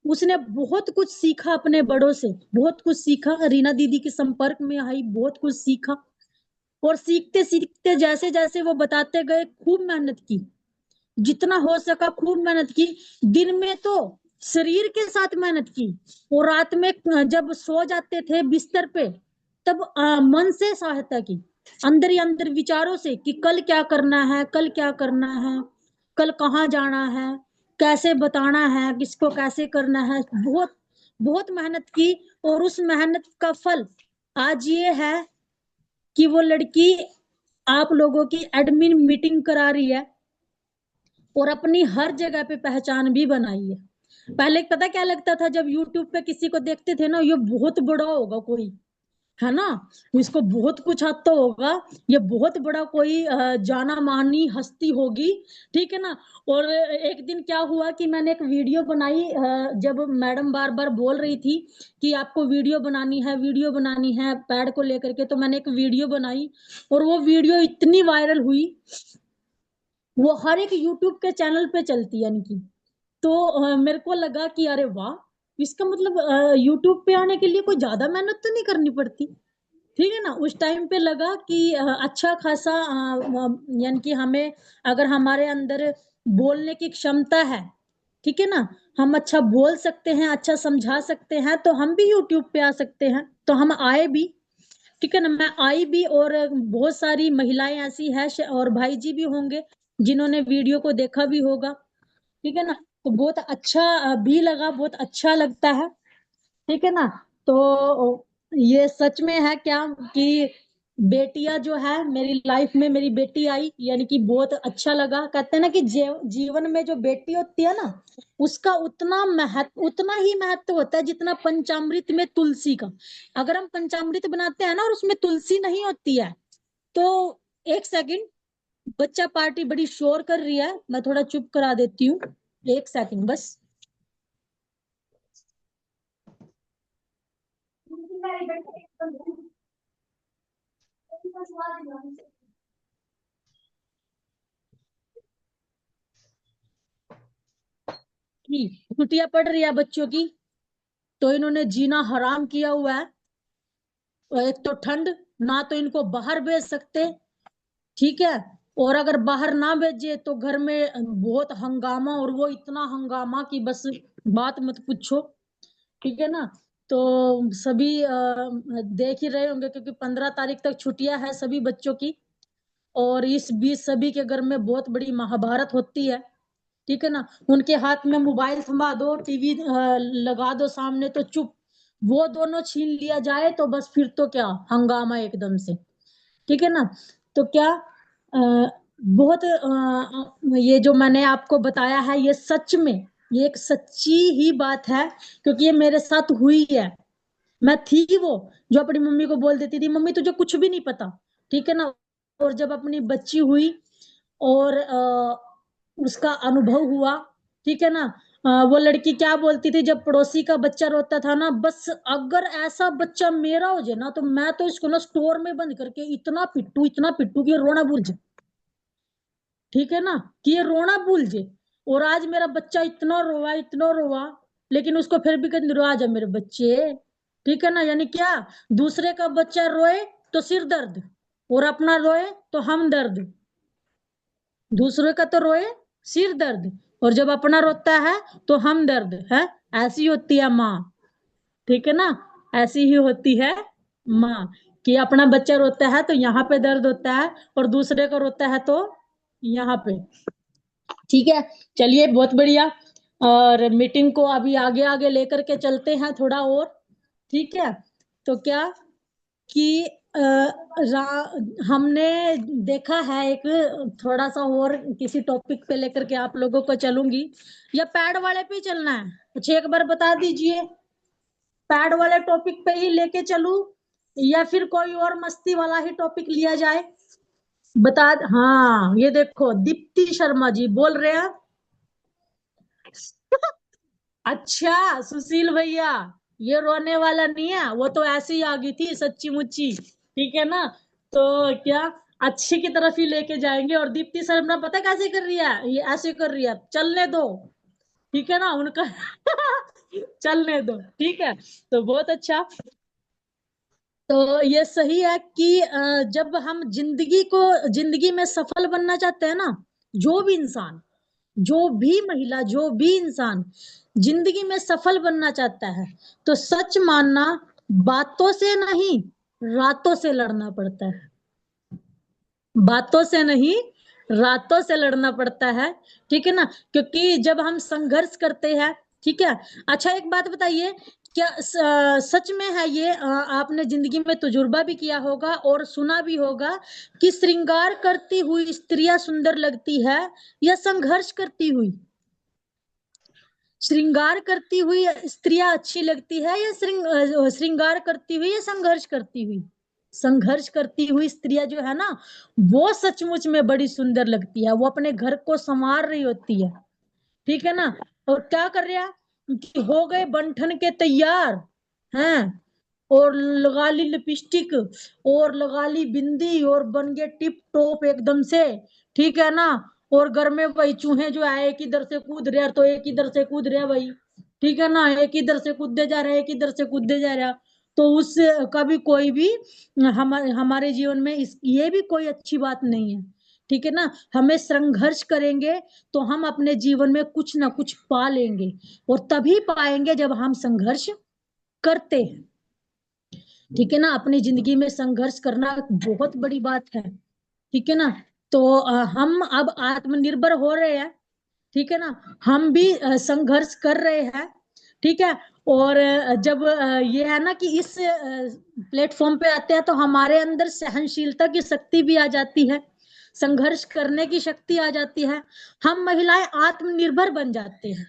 उसने बहुत कुछ सीखा अपने बड़ों से, बहुत कुछ सीखा, रीना दीदी के संपर्क में आई, बहुत कुछ सीखा। और सीखते सीखते जैसे जैसे वो बताते गए, खूब मेहनत की, जितना हो सका खूब मेहनत की। दिन में तो शरीर के साथ मेहनत की, और रात में जब सो जाते थे बिस्तर पे, तब मन से सहायता की, अंदर ही अंदर विचारों से, कि कल क्या करना है, कल क्या करना है, कल कहाँ जाना है, कैसे बताना है, किसको कैसे करना है। बहुत बहुत मेहनत की। और उस मेहनत का फल आज ये है कि वो लड़की आप लोगों की एडमिन मीटिंग करा रही है और अपनी हर जगह पे पहचान भी बनाई है। पहले पता क्या लगता था, जब यूट्यूब पे किसी को देखते थे ना, ये बहुत बड़ा होगा कोई, है ना, इसको बहुत कुछ आता होगा, ये बहुत बड़ा कोई जाना मानी हस्ती होगी। ठीक है ना? और एक दिन क्या हुआ कि मैंने एक वीडियो बनाई, जब मैडम बार बार बोल रही थी कि आपको वीडियो बनानी है, वीडियो बनानी है पैड को लेकर के, तो मैंने एक वीडियो बनाई और वो वीडियो इतनी वायरल हुई, वो हर एक यूट्यूब के चैनल पे चलती है इनकी। तो मेरे को लगा कि अरे वाह, इसका मतलब यूट्यूब पे आने के लिए कोई ज्यादा मेहनत तो नहीं करनी पड़ती। ठीक है ना? उस टाइम पे लगा कि अच्छा खासा यानी कि हमें, अगर हमारे अंदर बोलने की क्षमता है, ठीक है ना, हम अच्छा बोल सकते हैं, अच्छा समझा सकते हैं, तो हम भी यूट्यूब पे आ सकते हैं। तो हम आए भी। ठीक है ना? मैं आई भी, और बहुत सारी महिलाएं ऐसी है और भाई जी भी होंगे जिन्होंने वीडियो को देखा भी होगा। ठीक है ना? तो बहुत अच्छा भी लगा, बहुत अच्छा लगता है। ठीक है ना? तो ये सच में है क्या कि बेटियां जो है मेरी लाइफ में, मेरी बेटी आई, यानी कि बहुत अच्छा लगा। कहते हैं ना कि जीवन में जो बेटी होती है ना, उसका उतना ही महत्व होता है जितना पंचामृत में तुलसी का। अगर हम पंचामृत बनाते हैं ना और उसमें तुलसी नहीं होती है तो, एक सेकंड, बच्चा पार्टी बड़ी शोर कर रही है, मैं थोड़ा चुप करा देती हूँ, एक सेकंड बस। की छुट्टियां पड़ रही है बच्चों की, तो इन्होंने जीना हराम किया हुआ है। और एक तो ठंड, ना तो इनको बाहर भेज सकते। ठीक है? और अगर बाहर ना भेजे तो घर में बहुत हंगामा, और वो इतना हंगामा कि बस बात मत पूछो। ठीक है ना? तो सभी देख ही रहे होंगे, क्योंकि 15 तारीख तक छुट्टियां है सभी बच्चों की। और इस बीच सभी के घर में बहुत बड़ी महाभारत होती है। ठीक है ना? उनके हाथ में मोबाइल थमा दो, टीवी लगा दो सामने, तो चुप। वो दोनों छीन लिया जाए तो बस फिर तो क्या हंगामा एकदम से। ठीक है ना? तो क्या बहुत ये जो मैंने आपको बताया है, ये सच में, ये एक सच्ची ही बात है, क्योंकि ये मेरे साथ हुई है। मैं थी वो जो अपनी मम्मी को बोल देती थी, मम्मी तुझे कुछ भी नहीं पता। ठीक है ना? और जब अपनी बच्ची हुई, और उसका अनुभव हुआ, ठीक है ना। वो लड़की क्या बोलती थी, जब पड़ोसी का बच्चा रोता था ना, बस अगर ऐसा बच्चा मेरा हो जाए ना, तो मैं तो इसको ना स्टोर में बंद करके इतना पिट्टू कि ये रोना भूल जाए, ठीक है ना, कि ये रोना भूल जाए। और आज मेरा बच्चा इतना रोवा, लेकिन उसको फिर भी कहते रो, आ जा मेरे बच्चे, ठीक है ना। यानी क्या, दूसरे का बच्चा रोए तो सिर दर्द, और अपना रोए तो हम दर्द। दूसरे का तो रोए सिर दर्द, और जब अपना रोता है तो हम दर्द है। ऐसी होती है माँ, ठीक है ना, ऐसी ही होती है माँ, कि अपना बच्चा रोता है तो यहाँ पे दर्द होता है, और दूसरे का रोता है तो यहाँ पे, ठीक है। चलिए, बहुत बढ़िया। और मीटिंग को अभी आगे आगे लेकर के चलते हैं थोड़ा और, ठीक है। तो क्या कि हमने देखा है एक, थोड़ा सा और किसी टॉपिक पे लेकर के आप लोगों को चलूंगी, या पैड वाले पे ही चलना है? अच्छा, एक बार बता दीजिए, पैड वाले टॉपिक पे ही लेके चलूं, या फिर कोई और मस्ती वाला ही टॉपिक लिया जाए? बता। हाँ, ये देखो दीप्ति शर्मा जी बोल रहे हैं। अच्छा सुशील भैया, ये रोने वाला नहीं है, वो तो ऐसे ही आ गई थी सच्ची मुच्ची, ठीक है ना। तो क्या, अच्छी की तरफ ही लेके जाएंगे। और दीप्ति शर्मा पता कैसे कर रही है, ये ऐसे कर रही है, चलने दो, ठीक है ना उनका। चलने दो, ठीक है। तो बहुत अच्छा। तो ये सही है कि जब हम जिंदगी में सफल बनना चाहते हैं ना, जो भी इंसान, जो भी महिला, जो भी इंसान जिंदगी में सफल बनना चाहता है, तो सच मानना, बातों से नहीं रातों से लड़ना पड़ता है। बातों से नहीं, रातों से लड़ना पड़ता है, ठीक है ना। क्योंकि जब हम संघर्ष करते हैं, ठीक है। अच्छा, एक बात बताइए, क्या सच में है ये, आपने जिंदगी में तजुर्बा भी किया होगा और सुना भी होगा कि श्रृंगार करती हुई स्त्रियां सुंदर लगती है, या संघर्ष करती हुई? श्रृंगार करती हुई स्त्रियां अच्छी लगती है, या श्रृंगार करती हुई, या संघर्ष करती हुई? संघर्ष करती हुई स्त्रियां जो है ना, वो सचमुच में बड़ी सुंदर लगती है, वो अपने घर को संवार रही होती है, ठीक है ना। और क्या कर रहा, कि हो गए बंठन के तैयार हैं, और लगा ली लिपस्टिक, और लगा ली बिंदी, और बन गए टिप टॉप एकदम से, ठीक है ना। और घर में वही चूहे जो है, एक इधर से कूद रहे तो एक इधर से कूद रहे भाई, ठीक है ना, एक इधर से कूदे जा रहा है, एक इधर से कूदे जा रहा। तो उससे कभी कोई भी हमारे जीवन में ये भी कोई अच्छी बात नहीं है, ठीक है ना। हमें संघर्ष करेंगे तो हम अपने जीवन में कुछ ना कुछ पा लेंगे, और तभी पाएंगे जब हम संघर्ष करते हैं, ठीक है ना। अपनी जिंदगी में संघर्ष करना बहुत बड़ी बात है, ठीक है ना। तो हम अब आत्मनिर्भर हो रहे हैं, ठीक है ना, हम भी संघर्ष कर रहे हैं, ठीक है। और जब ये है ना कि इस प्लेटफॉर्म पे आते हैं, तो हमारे अंदर सहनशीलता की शक्ति भी आ जाती है, संघर्ष करने की शक्ति आ जाती है, हम महिलाएं आत्मनिर्भर बन जाते हैं,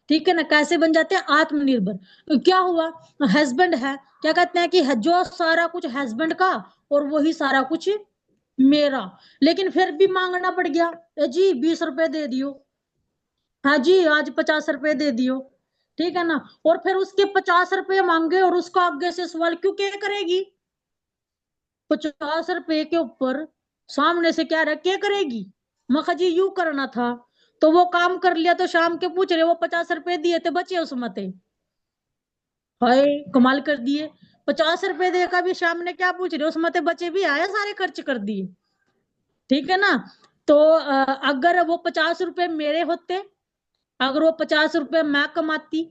ठीक है ना। कैसे बन जाते हैं आत्मनिर्भर? तो क्या हुआ, हस्बैंड है, क्या कहते हैं कि जो सारा कुछ हस्बैंड का, और वही सारा कुछ मेरा, लेकिन फिर भी मांगना पड़ गया, जी 20 रुपए दे दियो, हाँ जी आज 50 रुपए दे दियो, ठीक है ना। और फिर उसके 50 रुपए मांगे, और उसका आगे से सवाल क्यों क्या करेगी? 50 रुपए के ऊपर सामने से क्या रहा, क्या करेगी? मखा जी यूं करना था, तो वो काम कर लिया, तो शाम के पूछ रहे वो 50 रुपए दिए थे बचे उस मते, हाय कमाल कर दिए। 50 रुपए देगा भी शाम ने, क्या पूछ रहे उस मते बचे भी आए, सारे खर्च कर दिए, ठीक है ना। तो अगर वो 50 रुपए मेरे होते, अगर वो 50 रुपए मैं कमाती,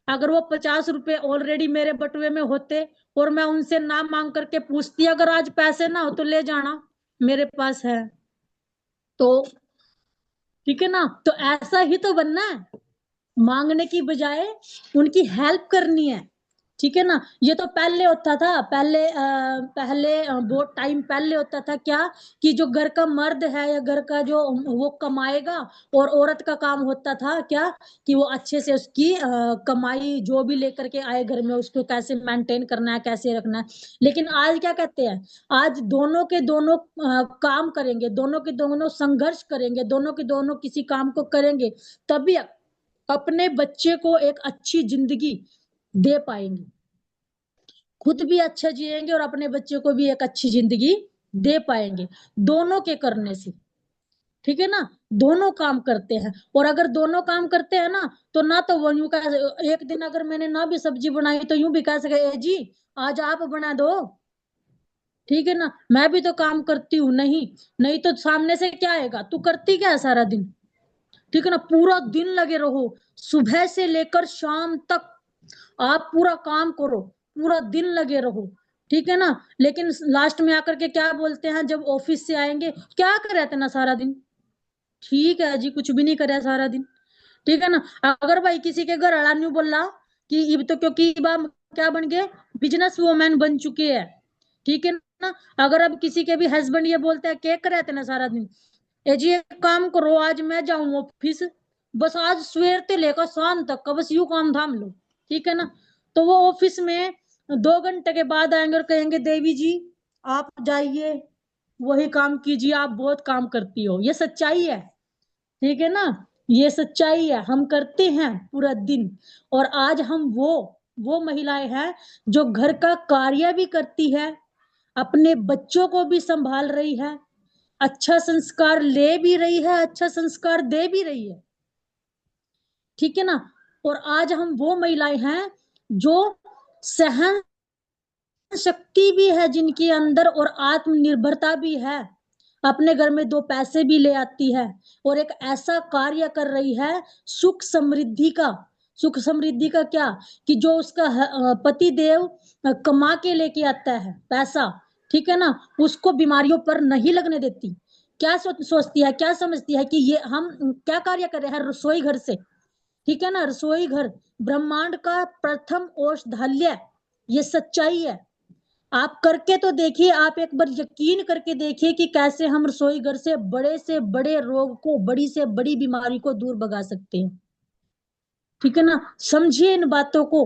अगर वो 50 रुपए ऑलरेडी मेरे बटुए में होते, और मैं उनसे ना मांग करके पूछती, अगर आज पैसे ना हो तो ले जाना, मेरे पास है, तो ठीक है ना। तो ऐसा ही तो बनना है, मांगने की बजाय उनकी हेल्प करनी है, ठीक है ना। ये तो पहले होता था, पहले बहुत टाइम पहले होता था क्या, कि जो घर का मर्द है या घर का जो वो कमाएगा, और औरत का काम होता था क्या, कि वो अच्छे से उसकी कमाई जो भी लेकर के आए घर में, उसको कैसे मेंटेन करना है, कैसे रखना है। लेकिन आज क्या कहते हैं, आज दोनों के दोनों काम करेंगे, दोनों के दोनों संघर्ष करेंगे, दोनों के दोनों किसी काम को करेंगे, तभी अपने बच्चे को एक अच्छी जिंदगी दे पाएंगे, खुद भी अच्छा जिएंगे और अपने बच्चे को भी एक अच्छी जिंदगी दे पाएंगे, दोनों के करने से। ठीक है ना। दोनों काम करते हैं, और अगर दोनों काम करते हैं ना, तो ना तो वो यूं कह, एक दिन अगर मैंने ना भी सब्जी बनाई तो यूं भी कह सके, ए जी आज आप बना दो। ठीक है ना, मैं भी तो काम करती हूँ। नहीं, नहीं तो सामने से क्या आएगा, तू करती क्या है सारा दिन। ठीक है ना, पूरा दिन लगे रहो, सुबह से लेकर शाम तक आप पूरा काम करो, पूरा दिन लगे रहो। ठीक है ना, लेकिन लास्ट में आकर के क्या बोलते हैं, जब ऑफिस से आएंगे, क्या करे थे ना सारा दिन। ठीक है जी, कुछ भी नहीं करे सारा दिन। ठीक है ना। अगर भाई किसी के घर अड़ा न्यू बोला कि इब तो, क्योंकि इब हम क्या बन गए, बिजनेस वूमेन बन चुके हैं। ठीक है ना। अगर अब किसी के भी हस्बैंड ये बोलते हैं, क्या करे थे ना सारा दिन, ए जी एक काम करो, आज मैं जाऊं ऑफिस, बस आज सवेर से लेकर शाम तक का बस यूं काम धाम लो। ठीक है ना। तो वो ऑफिस में 2 घंटे के बाद आएंगे और कहेंगे, देवी जी आप जाइए, वही काम कीजिए, आप बहुत काम करती हो। ये सच्चाई है। ठीक है ना, ये सच्चाई है, हम करते हैं पूरा दिन। और आज हम वो महिलाएं हैं जो घर का कार्य भी करती है, अपने बच्चों को भी संभाल रही है, अच्छा संस्कार ले भी रही है, अच्छा संस्कार दे भी रही है। ठीक है ना। और आज हम वो महिलाएं हैं जो सहन शक्ति भी है जिनके अंदर, और आत्मनिर्भरता भी है, अपने घर में 2 पैसे भी ले आती है, और एक ऐसा कार्य कर रही है सुख समृद्धि का। सुख समृद्धि का क्या, कि जो उसका पति देव कमा के लेके आता है पैसा, ठीक है ना, उसको बीमारियों पर नहीं लगने देती। क्या सोचती है, क्या समझती है कि ये हम क्या कार्य कर रहे हैं, रसोई घर से। ठीक है ना, रसोई घर ब्रह्मांड का प्रथम औषधालय, ये सच्चाई है। आप करके तो देखिए, आप एक बार यकीन करके देखिए कि कैसे हम रसोई घर से बड़े रोग को, बड़ी से बड़ी बीमारी को दूर भगा सकते हैं। ठीक है ना, समझिए इन बातों को।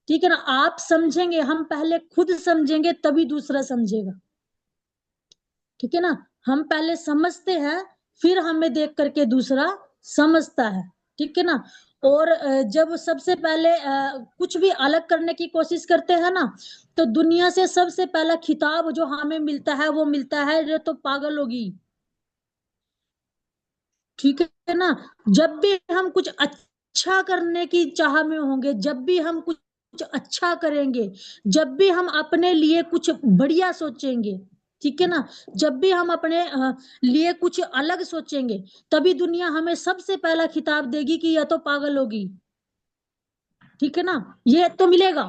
ठीक है ना, आप समझेंगे, हम पहले खुद समझेंगे तभी दूसरा समझेगा। ठीक है ना, हम पहले समझते हैं, फिर हमें देख करके दूसरा समझता है। ठीक है ना। और जब सबसे पहले कुछ भी अलग करने की कोशिश करते हैं ना, तो दुनिया से सबसे पहला खिताब जो हमें मिलता है, वो मिलता है, ये तो पागल होगी। ठीक है ना। जब भी हम कुछ अच्छा करने की चाह में होंगे, जब भी हम कुछ अच्छा करेंगे, जब भी हम अपने लिए कुछ बढ़िया सोचेंगे, ठीक है ना, जब भी हम अपने लिए कुछ अलग सोचेंगे, तभी दुनिया हमें सबसे पहला खिताब देगी कि यह तो पागल होगी। ठीक है ना, ये तो मिलेगा।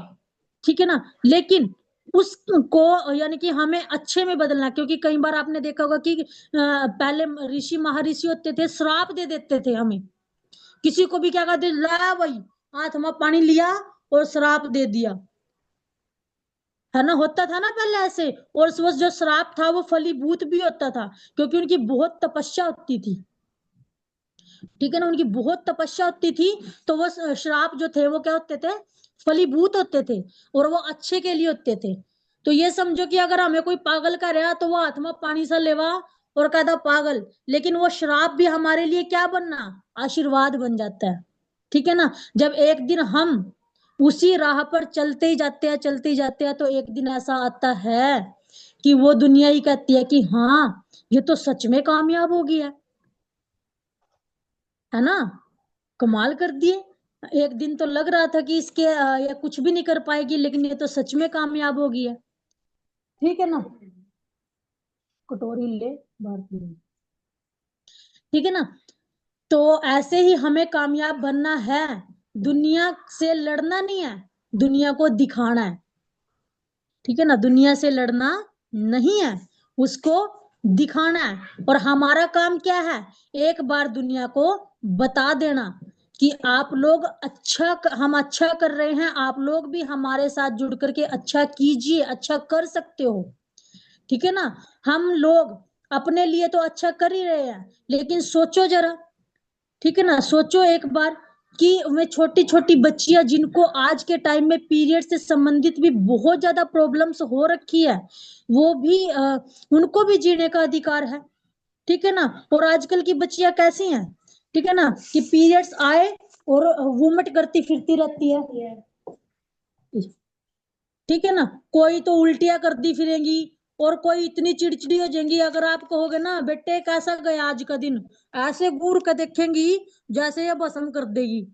ठीक है ना, लेकिन उसको यानी कि हमें अच्छे में बदलना, क्योंकि कई बार आपने देखा होगा कि पहले ऋषि महर्षि होते थे, श्राप दे देते थे हमें। किसी को भी क्या कहते, ला भाई हाथ में पानी लिया और श्राप दे दिया, है ना, होता था ना पहले ऐसे। और वो जो श्राप था वो फलीभूत भी होता था, क्योंकि उनकी बहुत तपस्या होती थी। ठीक है ना, उनकी बहुत तपस्या होती थी, तो वो श्राप जो थे वो क्या होते थे, फलीभूत होते थे, और वो अच्छे के लिए होते थे। तो ये समझो कि अगर हमें कोई पागल कर रहा, तो वो हाथ में पानी सा लेवा और कहता पागल, लेकिन वो श्राप भी हमारे लिए क्या बनना, आशीर्वाद बन जाता है। ठीक है ना, जब एक दिन हम उसी राह पर चलते ही जाते हैं, चलते ही जाते हैं, तो एक दिन ऐसा आता है कि वो दुनिया ही कहती है कि हाँ, ये तो सच में कामयाब हो गया, है ना, कमाल कर दिए। एक दिन तो लग रहा था कि इसके ये कुछ भी नहीं कर पाएगी, लेकिन ये तो सच में कामयाब हो गई है। ठीक है ना, कटोरी ले बाहर की ले। ठीक है ना, तो ऐसे ही हमें कामयाब बनना है, दुनिया से लड़ना नहीं है, दुनिया को दिखाना है। ठीक है ना, दुनिया से लड़ना नहीं है, उसको दिखाना है। और हमारा काम क्या है, एक बार दुनिया को बता देना कि आप लोग हम अच्छा कर रहे हैं, आप लोग भी हमारे साथ जुड़ करके अच्छा कीजिए, अच्छा कर सकते हो। ठीक है ना। हम लोग अपने लिए तो अच्छा कर ही रहे हैं, लेकिन सोचो जरा, ठीक है ना, सोचो एक बार कि वे छोटी छोटी बच्चियां जिनको आज के टाइम में पीरियड से संबंधित भी बहुत ज्यादा प्रॉब्लम्स हो रखी है, वो भी उनको भी जीने का अधिकार है। ठीक है ना। और आजकल की बच्चियां कैसी हैं, ठीक है ना, कि पीरियड्स आए और वुमट करती फिरती रहती है। ठीक है ना। कोई तो उल्टियां कर दी फिरेंगी, और कोई इतनी चिड़चिड़ी हो जाएंगी, अगर आप कहोगे ना बेटे कैसा गया आज का दिन, ऐसे घूर के देखेंगी जैसे ये भस्म कर देगी।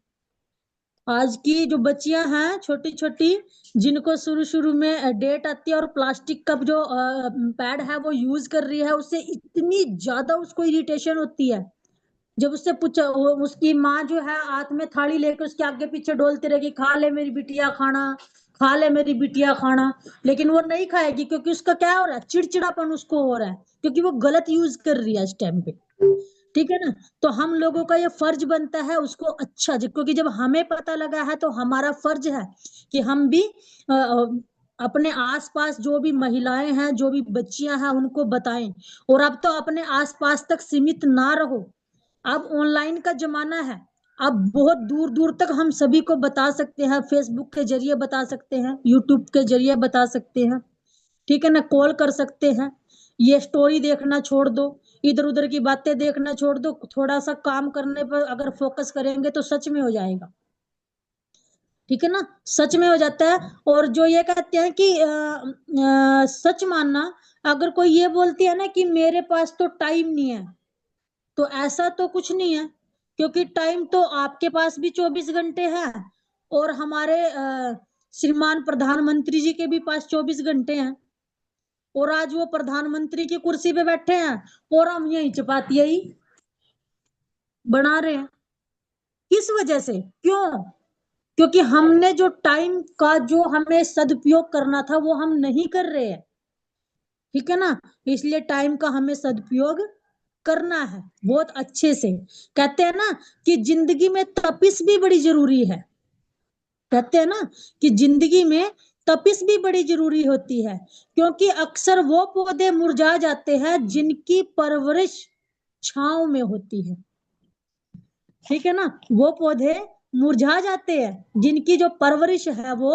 आज की जो बच्चियां हैं छोटी छोटी, जिनको शुरू शुरू में डेट आती है और प्लास्टिक का जो पैड है वो यूज कर रही है, उससे इतनी ज्यादा उसको इरिटेशन होती है। जब उससे पूछा, उसकी माँ जो है हाथ में थाली लेकर उसके आगे पीछे डोलती रहेगी, खा ले मेरी बिटिया खाना, खा ले मेरी बिटिया खाना, लेकिन वो नहीं खाएगी क्योंकि उसका क्या हो रहा है, चिड़चिड़ापन उसको हो रहा है, क्योंकि वो गलत यूज कर रही है इस टाइम पे। ठीक है ना। तो हम लोगों का ये फर्ज बनता है उसको अच्छा, क्योंकि जब हमें पता लगा है तो हमारा फर्ज है कि हम भी अपने आसपास जो भी महिलाएं हैं, जो भी बच्चियां हैं, उनको बताएं। और अब तो अपने आसपास तक सीमित ना रहो, अब ऑनलाइन का जमाना है, अब बहुत दूर दूर तक हम सभी को बता सकते हैं, फेसबुक के जरिए बता सकते हैं, यूट्यूब के जरिए बता सकते हैं। ठीक है ना, कॉल कर सकते हैं। ये स्टोरी देखना छोड़ दो, इधर उधर की बातें देखना छोड़ दो, थोड़ा सा काम करने पर अगर फोकस करेंगे तो सच में हो जाएगा। ठीक है ना, सच में हो जाता है। और जो ये कहते हैं कि सच मानना, अगर कोई ये बोलती है ना कि मेरे पास तो टाइम नहीं है, तो ऐसा तो कुछ नहीं है, क्योंकि टाइम तो आपके पास भी 24 घंटे है, और हमारे श्रीमान प्रधानमंत्री जी के भी पास 24 घंटे हैं। और आज वो प्रधानमंत्री की कुर्सी पे बैठे हैं, और हम यही चपातियां ही बना रहे हैं। किस वजह से, क्यों? क्योंकि हमने जो टाइम का जो हमें सदुपयोग करना था वो हम नहीं कर रहे हैं। ठीक है ना। इसलिए टाइम का हमें सदुपयोग करना है बहुत अच्छे से। कहते हैं ना कि जिंदगी में तपिश भी बड़ी जरूरी है। कहते हैं ना कि जिंदगी में तपिश भी बड़ी जरूरी होती है, क्योंकि अक्सर वो पौधे मुरझा जाते हैं जिनकी परवरिश छांव में होती है। ठीक है ना, वो पौधे मुरझा जाते हैं जिनकी जो परवरिश है वो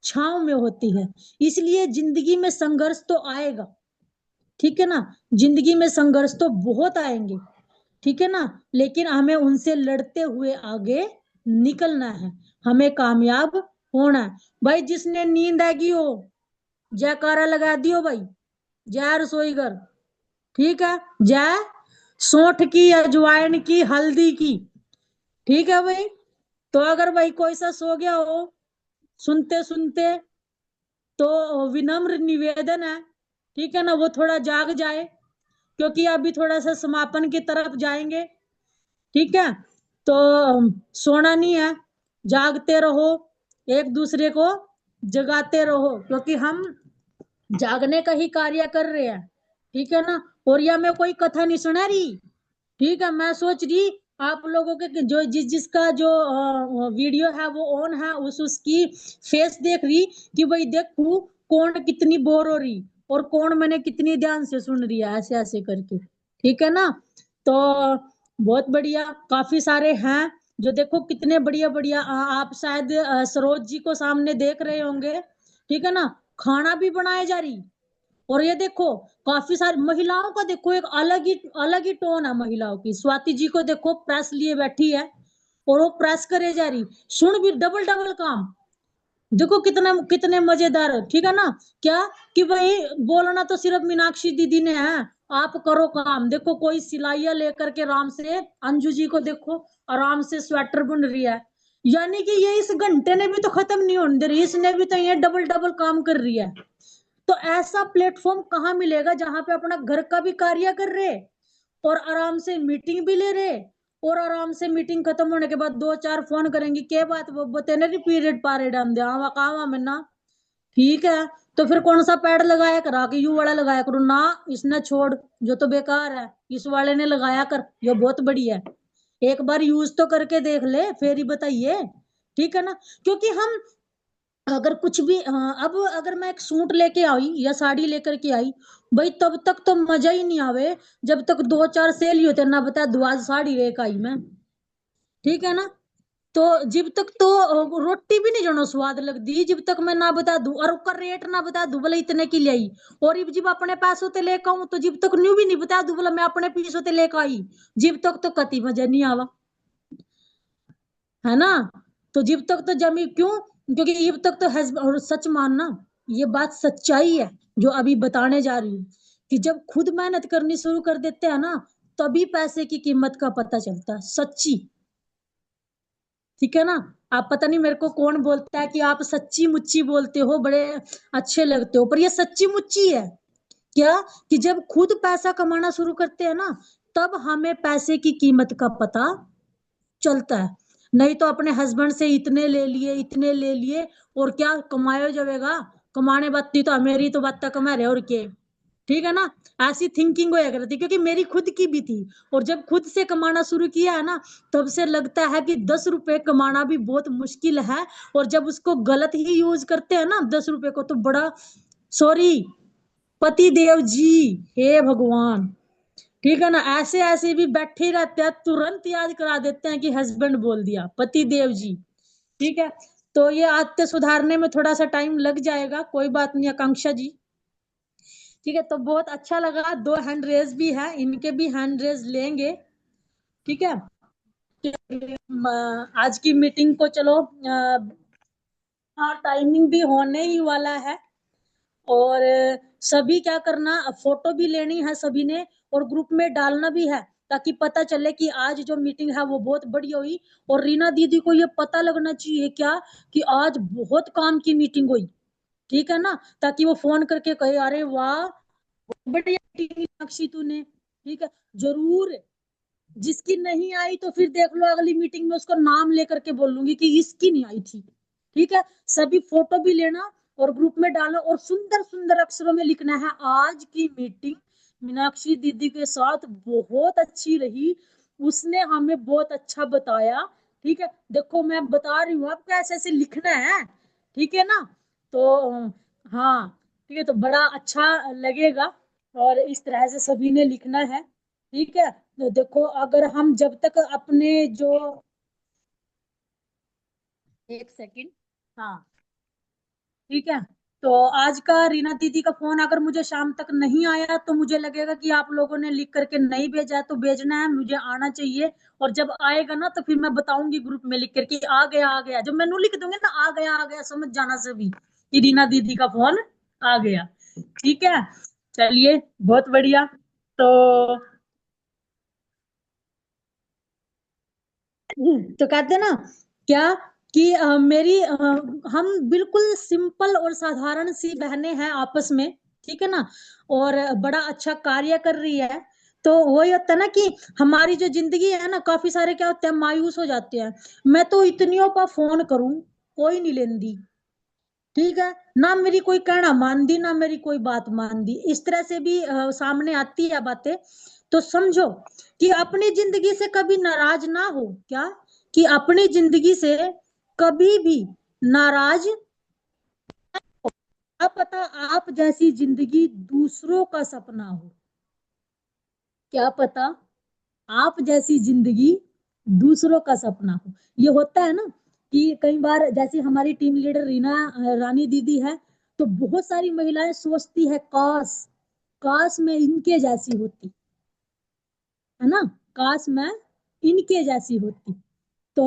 छांव में होती है। इसलिए जिंदगी में संघर्ष तो आएगा। ठीक है ना, जिंदगी में संघर्ष तो बहुत आएंगे। ठीक है ना, लेकिन हमें उनसे लड़ते हुए आगे निकलना है, हमें कामयाब होना है। भाई जिसने नींद आएगी हो, जयकारा लगा दियो भाई, जय रसोई घर। ठीक है, जय सौंठ की, अजवाइन की, हल्दी की। ठीक है भाई। तो अगर भाई कोई सा सो गया हो सुनते सुनते, तो विनम्र निवेदन है, ठीक है ना, वो थोड़ा जाग जाए, क्योंकि अभी थोड़ा सा समापन की तरफ जाएंगे। ठीक है। तो सोना नहीं है, जागते रहो, एक दूसरे को जगाते रहो, क्योंकि हम जागने का ही कार्य कर रहे हैं। ठीक है ना। और या मैं कोई कथा नहीं सुना रही। ठीक है, मैं सोच रही आप लोगों के जो जिसका जो वीडियो है वो ऑन है, उसकी फेस देख रही कि भाई देखू कौन कितनी बोर हो रही, और कौन मैंने कितनी ध्यान से सुन रही है, ऐसे ऐसे करके। ठीक है ना। तो बहुत बढ़िया, काफी सारे हैं जो देखो कितने बढ़िया बढ़िया, आप शायद सरोज जी को सामने देख रहे होंगे। ठीक है ना, खाना भी बनाए जा रही। और ये देखो काफी सारी महिलाओं का, देखो एक अलग ही टोन है महिलाओं की। स्वाति जी को देखो प्रेस लिए बैठी है, और वो प्रेस करे जा रही, सुन भी डबल डबल काम। देखो कितना कितने मजेदार है। ठीक है ना। क्या कि भाई बोलना तो सिर्फ मीनाक्षी दीदी ने है, आप करो काम। देखो कोई सिलाइया लेकर के आराम से, अंजू जी को देखो आराम से स्वेटर बुन रही है, यानी कि ये इस घंटे ने भी तो खत्म नहीं होने दे रही, इसने भी तो ये डबल डबल काम कर रही है। तो ऐसा प्लेटफॉर्म कहाँ मिलेगा जहां पे अपना घर का भी कार्य कर रहे, और आराम से मीटिंग भी ले रहे, और आराम से मीटिंग खत्म होने के बाद दो चार फोन करेंगे, क्या बात वो बतेने की पीरियड पा रहे डाल दे हाँ काम है ना। ठीक है। तो फिर कौन सा पैड लगाया करा कि यू वाला लगाया करो ना, इसने छोड़, जो तो बेकार है, इस वाले ने लगाया कर, ये बहुत बढ़िया है। एक बार यूज तो करके देख ले, फिर ही बताइए। ठीक है ना, क्योंकि हम अगर कुछ भी अब अगर मैं एक सूट लेके आई या साड़ी लेकर के आई भाई, तब तक तो मजा ही नहीं आवे जब तक दो चार सेल ही होते ना, बता दो आज साड़ी लेकर आई मैं। ठीक है ना, तो जब तक तो रोटी भी नहीं जनो स्वाद लगती जब तक मैं ना बता दूं, और उसका रेट ना बता दूं बोले इतने की ले आई। और जब अपने पैसों ते लेकर आऊं तो जब तक न्यू भी नहीं बता दूं बोला मैं अपने पैसों ते लेकर आई, जब तक तो कति मजा नहीं आवा, है ना। तो जब तक तो जमी क्यों, क्योंकि जब तक तो हस्बैंड, और सच मानना ये बात सच्चाई है जो अभी बताने जा रही हूँ, कि जब खुद मेहनत करनी शुरू कर देते हैं ना, तभी पैसे की कीमत का पता चलता है, सच्ची। ठीक है ना। आप पता नहीं मेरे को कौन बोलता है कि आप सच्ची मुच्ची बोलते हो, बड़े अच्छे लगते हो, पर ये सच्ची मुच्ची है। क्या, कि जब खुद पैसा कमाना शुरू करते हैं ना, तब हमें पैसे की कीमत का पता चलता है। नहीं तो अपने हस्बैंड से इतने ले लिए, इतने ले लिए, और क्या कमाया जाएगा, कमाने बाती तो मेरी तो बात तक कमा रहे और के। ठीक है ना, ऐसी थिंकिंग होया करती, क्योंकि मेरी खुद की भी थी। और जब खुद से कमाना शुरू किया है ना, तब से लगता है कि 10 रुपए कमाना भी बहुत मुश्किल है। और जब उसको गलत ही यूज करते हैं ना 10 रुपए को, तो बड़ा, सॉरी, पति देव जी, हे भगवान। ठीक है ना, ऐसे ऐसे भी बैठे ही रहते हैं, तुरंत याद करा देते हैं कि हस्बैंड बोल दिया, पति देव जी। ठीक है, तो ये आदतें सुधारने में थोड़ा सा टाइम लग जाएगा, कोई बात नहीं आकांक्षा जी। ठीक है, तो बहुत अच्छा लगा, 2 हैंड रेज भी है, इनके भी हैंड रेज लेंगे। ठीक है, आज की मीटिंग को चलो, हाँ टाइमिंग भी होने ही वाला है। और सभी क्या करना, फोटो भी लेनी है सभी ने, और ग्रुप में डालना भी है, ताकि पता चले कि आज जो मीटिंग है वो बहुत बड़ी हुई। और रीना दीदी को ये पता लगना चाहिए क्या, कि आज बहुत काम की मीटिंग हुई। ठीक है ना, ताकि वो फोन करके कहे अरे वाह बढ़िया मीटिंग मीनाक्षी तूने। ठीक है, जरूर। जिसकी नहीं आई तो फिर देख लो अगली मीटिंग में उसका नाम लेकर के बोलूंगी कि इसकी नहीं आई थी। ठीक है, सभी फोटो भी लेना और ग्रुप में डालो, और सुंदर सुंदर अक्षरों में लिखना है, आज की मीटिंग मीनाक्षी दीदी के साथ बहुत अच्छी रही, उसने हमें बहुत अच्छा बताया। ठीक है, देखो मैं बता रही हूँ आपको ऐसे ऐसे लिखना है। ठीक है ना, तो हाँ, ठीक है, तो बड़ा अच्छा लगेगा, और इस तरह से सभी ने लिखना है। ठीक है, तो देखो अगर हम जब तक अपने जो, एक सेकंड, हाँ, ठीक है, तो आज का रीना दीदी का फोन अगर मुझे शाम तक नहीं आया तो मुझे लगेगा कि आप लोगों ने लिख करके नहीं भेजा है, तो भेजना है, मुझे आना चाहिए। और जब आएगा ना तो फिर मैं बताऊंगी ग्रुप में लिख करके आ गया, जब मैंने लिख दूंगी ना आ गया, समझ जाना सभी कि रीना दीदी का फोन आ गया। ठीक है, चलिए बहुत बढ़िया। तो कहते ना क्या, कि हम बिल्कुल सिंपल और साधारण सी बहनें हैं आपस में। ठीक है ना, और बड़ा अच्छा कार्य कर रही है। तो वही होता है ना कि हमारी जो जिंदगी है ना, काफी सारे क्या होते हैं, मायूस हो जाते हैं। मैं तो इतनियों पर फोन करूं, कोई नहीं लेंदी। ठीक है ना, मेरी कोई कहना मान दी ना मेरी कोई बात मान दी, इस तरह से भी सामने आती है बातें। तो समझो कि अपनी जिंदगी से कभी नाराज ना हो, क्या, कि अपनी जिंदगी से कभी भी नाराज, क्या पता आप जैसी जिंदगी दूसरों का सपना हो, क्या पता आप जैसी जिंदगी दूसरों का सपना हो। ये होता है ना, कि कई बार जैसे हमारी टीम लीडर रीना रानी दीदी है, तो बहुत सारी महिलाएं सोचती है काश, काश मैं इनके जैसी होती, है ना, काश मैं इनके जैसी होती। तो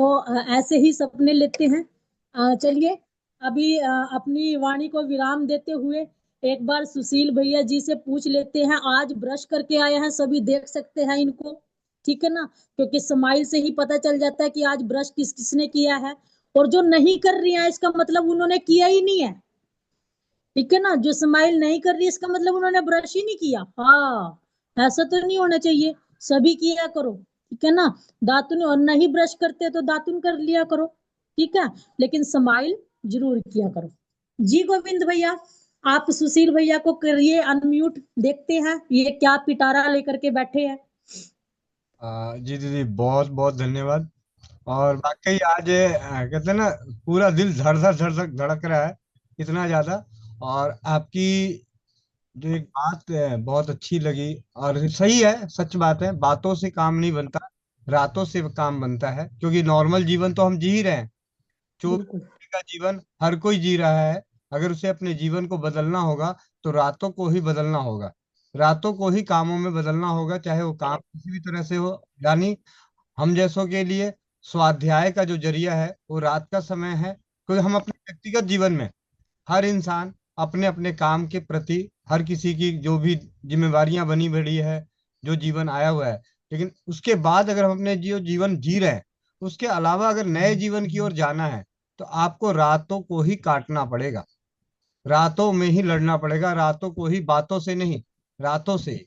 ऐसे ही सपने लेते हैं। चलिए, अभी अपनी वाणी को विराम देते हुए एक बार सुशील भैया जी से पूछ लेते हैं, आज ब्रश करके आए हैं, सभी देख सकते हैं इनको। ठीक है ना, क्योंकि स्माइल से ही पता चल जाता है कि आज ब्रश किस किसने किया है। और जो नहीं कर रही है इसका मतलब उन्होंने किया ही नहीं है। ठीक है ना, जो स्माइल नहीं कर रही इसका मतलब उन्होंने ब्रश ही नहीं किया। हाँ, ऐसा तो नहीं होना चाहिए, सभी किया करो। ठीक है ना, दातुन, और नहीं ब्रश करते तो दातुन कर लिया करो। ठीक है, लेकिन स्माइल जरूर किया करो। जी गोविंद भैया, आप सुशील भैया को करिए अनम्यूट, देखते हैं ये क्या पिटारा लेकर के बैठे हैं। जी दीदी, बहुत बहुत धन्यवाद। और वाकई आज कहते हैं ना, पूरा दिल धड़ धड़ धड़ धड़ धड़क रहा है, इतना ज्यादा। और आपकी जो एक बात बहुत अच्छी लगी, और सही है, सच बात है, बातों से काम नहीं बनता, रातों से काम बनता है। क्योंकि नॉर्मल जीवन तो हम जी ही रहे हैं, 24 बिल्कुल। घंटे का जीवन हर कोई जी रहा है। अगर उसे अपने जीवन को बदलना होगा तो रातों को ही बदलना होगा, रातों को ही कामों में बदलना होगा, चाहे वो काम किसी भी तरह से हो। यानी हम जैसों के लिए स्वाध्याय का जो जरिया है वो रात का समय है। क्योंकि हम अपने व्यक्तिगत जीवन में, हर इंसान अपने अपने काम के प्रति, हर किसी की जो भी जिम्मेवारियां बनी बड़ी है, जो जीवन आया हुआ है, लेकिन उसके बाद अगर हम अपने जो जीवन जी रहे हैं, उसके अलावा अगर नए जीवन की ओर जाना है, तो आपको रातों को ही काटना पड़ेगा, रातों में ही लड़ना पड़ेगा, रातों को ही, बातों से नहीं, रातों से ही।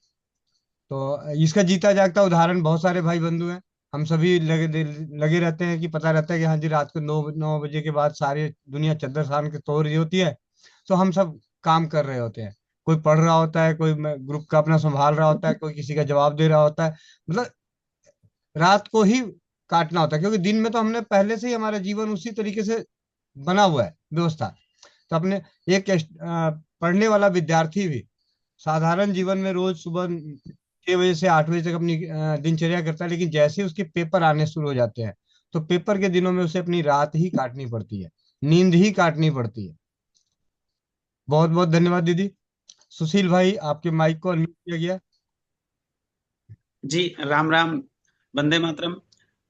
तो इसका जीता जागता उदाहरण बहुत सारे भाई बंधु हैं। हम सभी लगे रहते हैं कि पता रहता है कि हाँ जी, रात को 9 9 बजे के बाद सारी दुनिया चद्दर तान के सो रही होती है। तो हम सब काम कर रहे होते हैं, कोई पढ़ रहा होता है, कोई ग्रुप का अपना संभाल रहा होता है, कोई किसी का जवाब दे रहा होता है। मतलब रात को ही काटना होता है, क्योंकि दिन में तो हमने पहले से ही हमारा जीवन उसी तरीके से बना हुआ है, व्यवस्था। तो अपने एक पढ़ने वाला विद्यार्थी भी साधारण जीवन में रोज सुबह 6 बजे से 8 बजे तक अपनी दिनचर्या करता है, लेकिन जैसे उसके पेपर आने शुरू हो जाते हैं, तो पेपर के दिनों में उसे अपनी रात ही काटनी पड़ती है, नींद ही काटनी पड़ती है। बहुत बहुत धन्यवाद दीदी। सुशील भाई, आपके माइक को अनम्यूट किया गया। जी, राम राम, वंदे मातरम।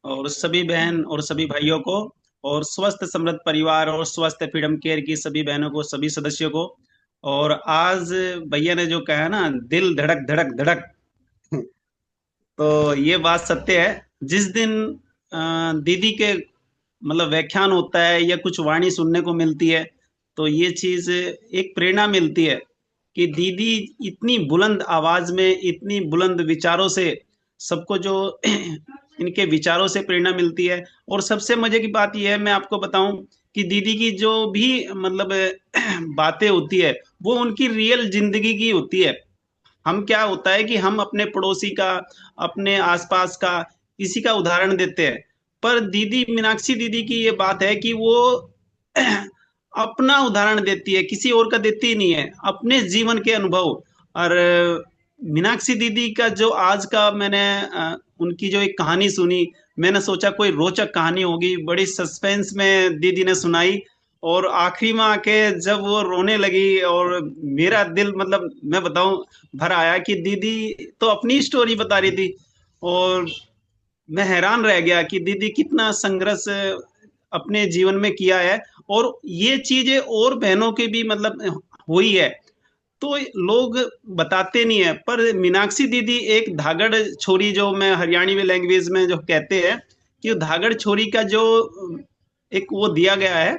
और सभी बहन और सभी भाइयों को, और स्वस्थ समृद्ध परिवार और स्वस्थ फ्रीडम केयर की सभी बहनों को, सभी सदस्यों को। और आज भैया ने जो कहा ना, दिल धड़क धड़क धड़क, तो ये बात सत्य है। जिस दिन दीदी के मतलब व्याख्यान होता है या कुछ वाणी सुनने को मिलती है, तो ये चीज एक प्रेरणा मिलती है कि दीदी इतनी बुलंद आवाज में, इतनी बुलंद विचारों से सबको जो इनके विचारों से प्रेरणा मिलती है। और सबसे मजे की बात यह है, मैं आपको बताऊं कि दीदी की जो भी मतलब बातें होती है, वो उनकी रियल जिंदगी की होती है। हम क्या होता है कि हम अपने पड़ोसी का, अपने आसपास का, इसी का उदाहरण देते हैं। पर दीदी, मीनाक्षी दीदी की ये बात है कि वो अपना उदाहरण देती है, किसी और का देती ही नहीं है, अपने जीवन के अनुभव। और मीनाक्षी दीदी का जो आज का मैंने उनकी जो एक कहानी सुनी, मैंने सोचा कोई रोचक कहानी होगी, बड़ी सस्पेंस में दीदी ने सुनाई। और आखिरी में आके जब वो रोने लगी, और मेरा दिल, मतलब मैं बताऊं, भर आया कि दीदी तो अपनी स्टोरी बता रही थी। और मैं हैरान रह गया कि दीदी कितना संघर्ष अपने जीवन में किया है। और ये चीजें और बहनों की भी मतलब हुई है, तो लोग बताते नहीं है। पर मीनाक्षी दीदी एक धागड़ छोरी, जो मैं हरियाणवी में लैंग्वेज में जो कहते हैं कि धागड़ छोरी का जो एक वो दिया गया है,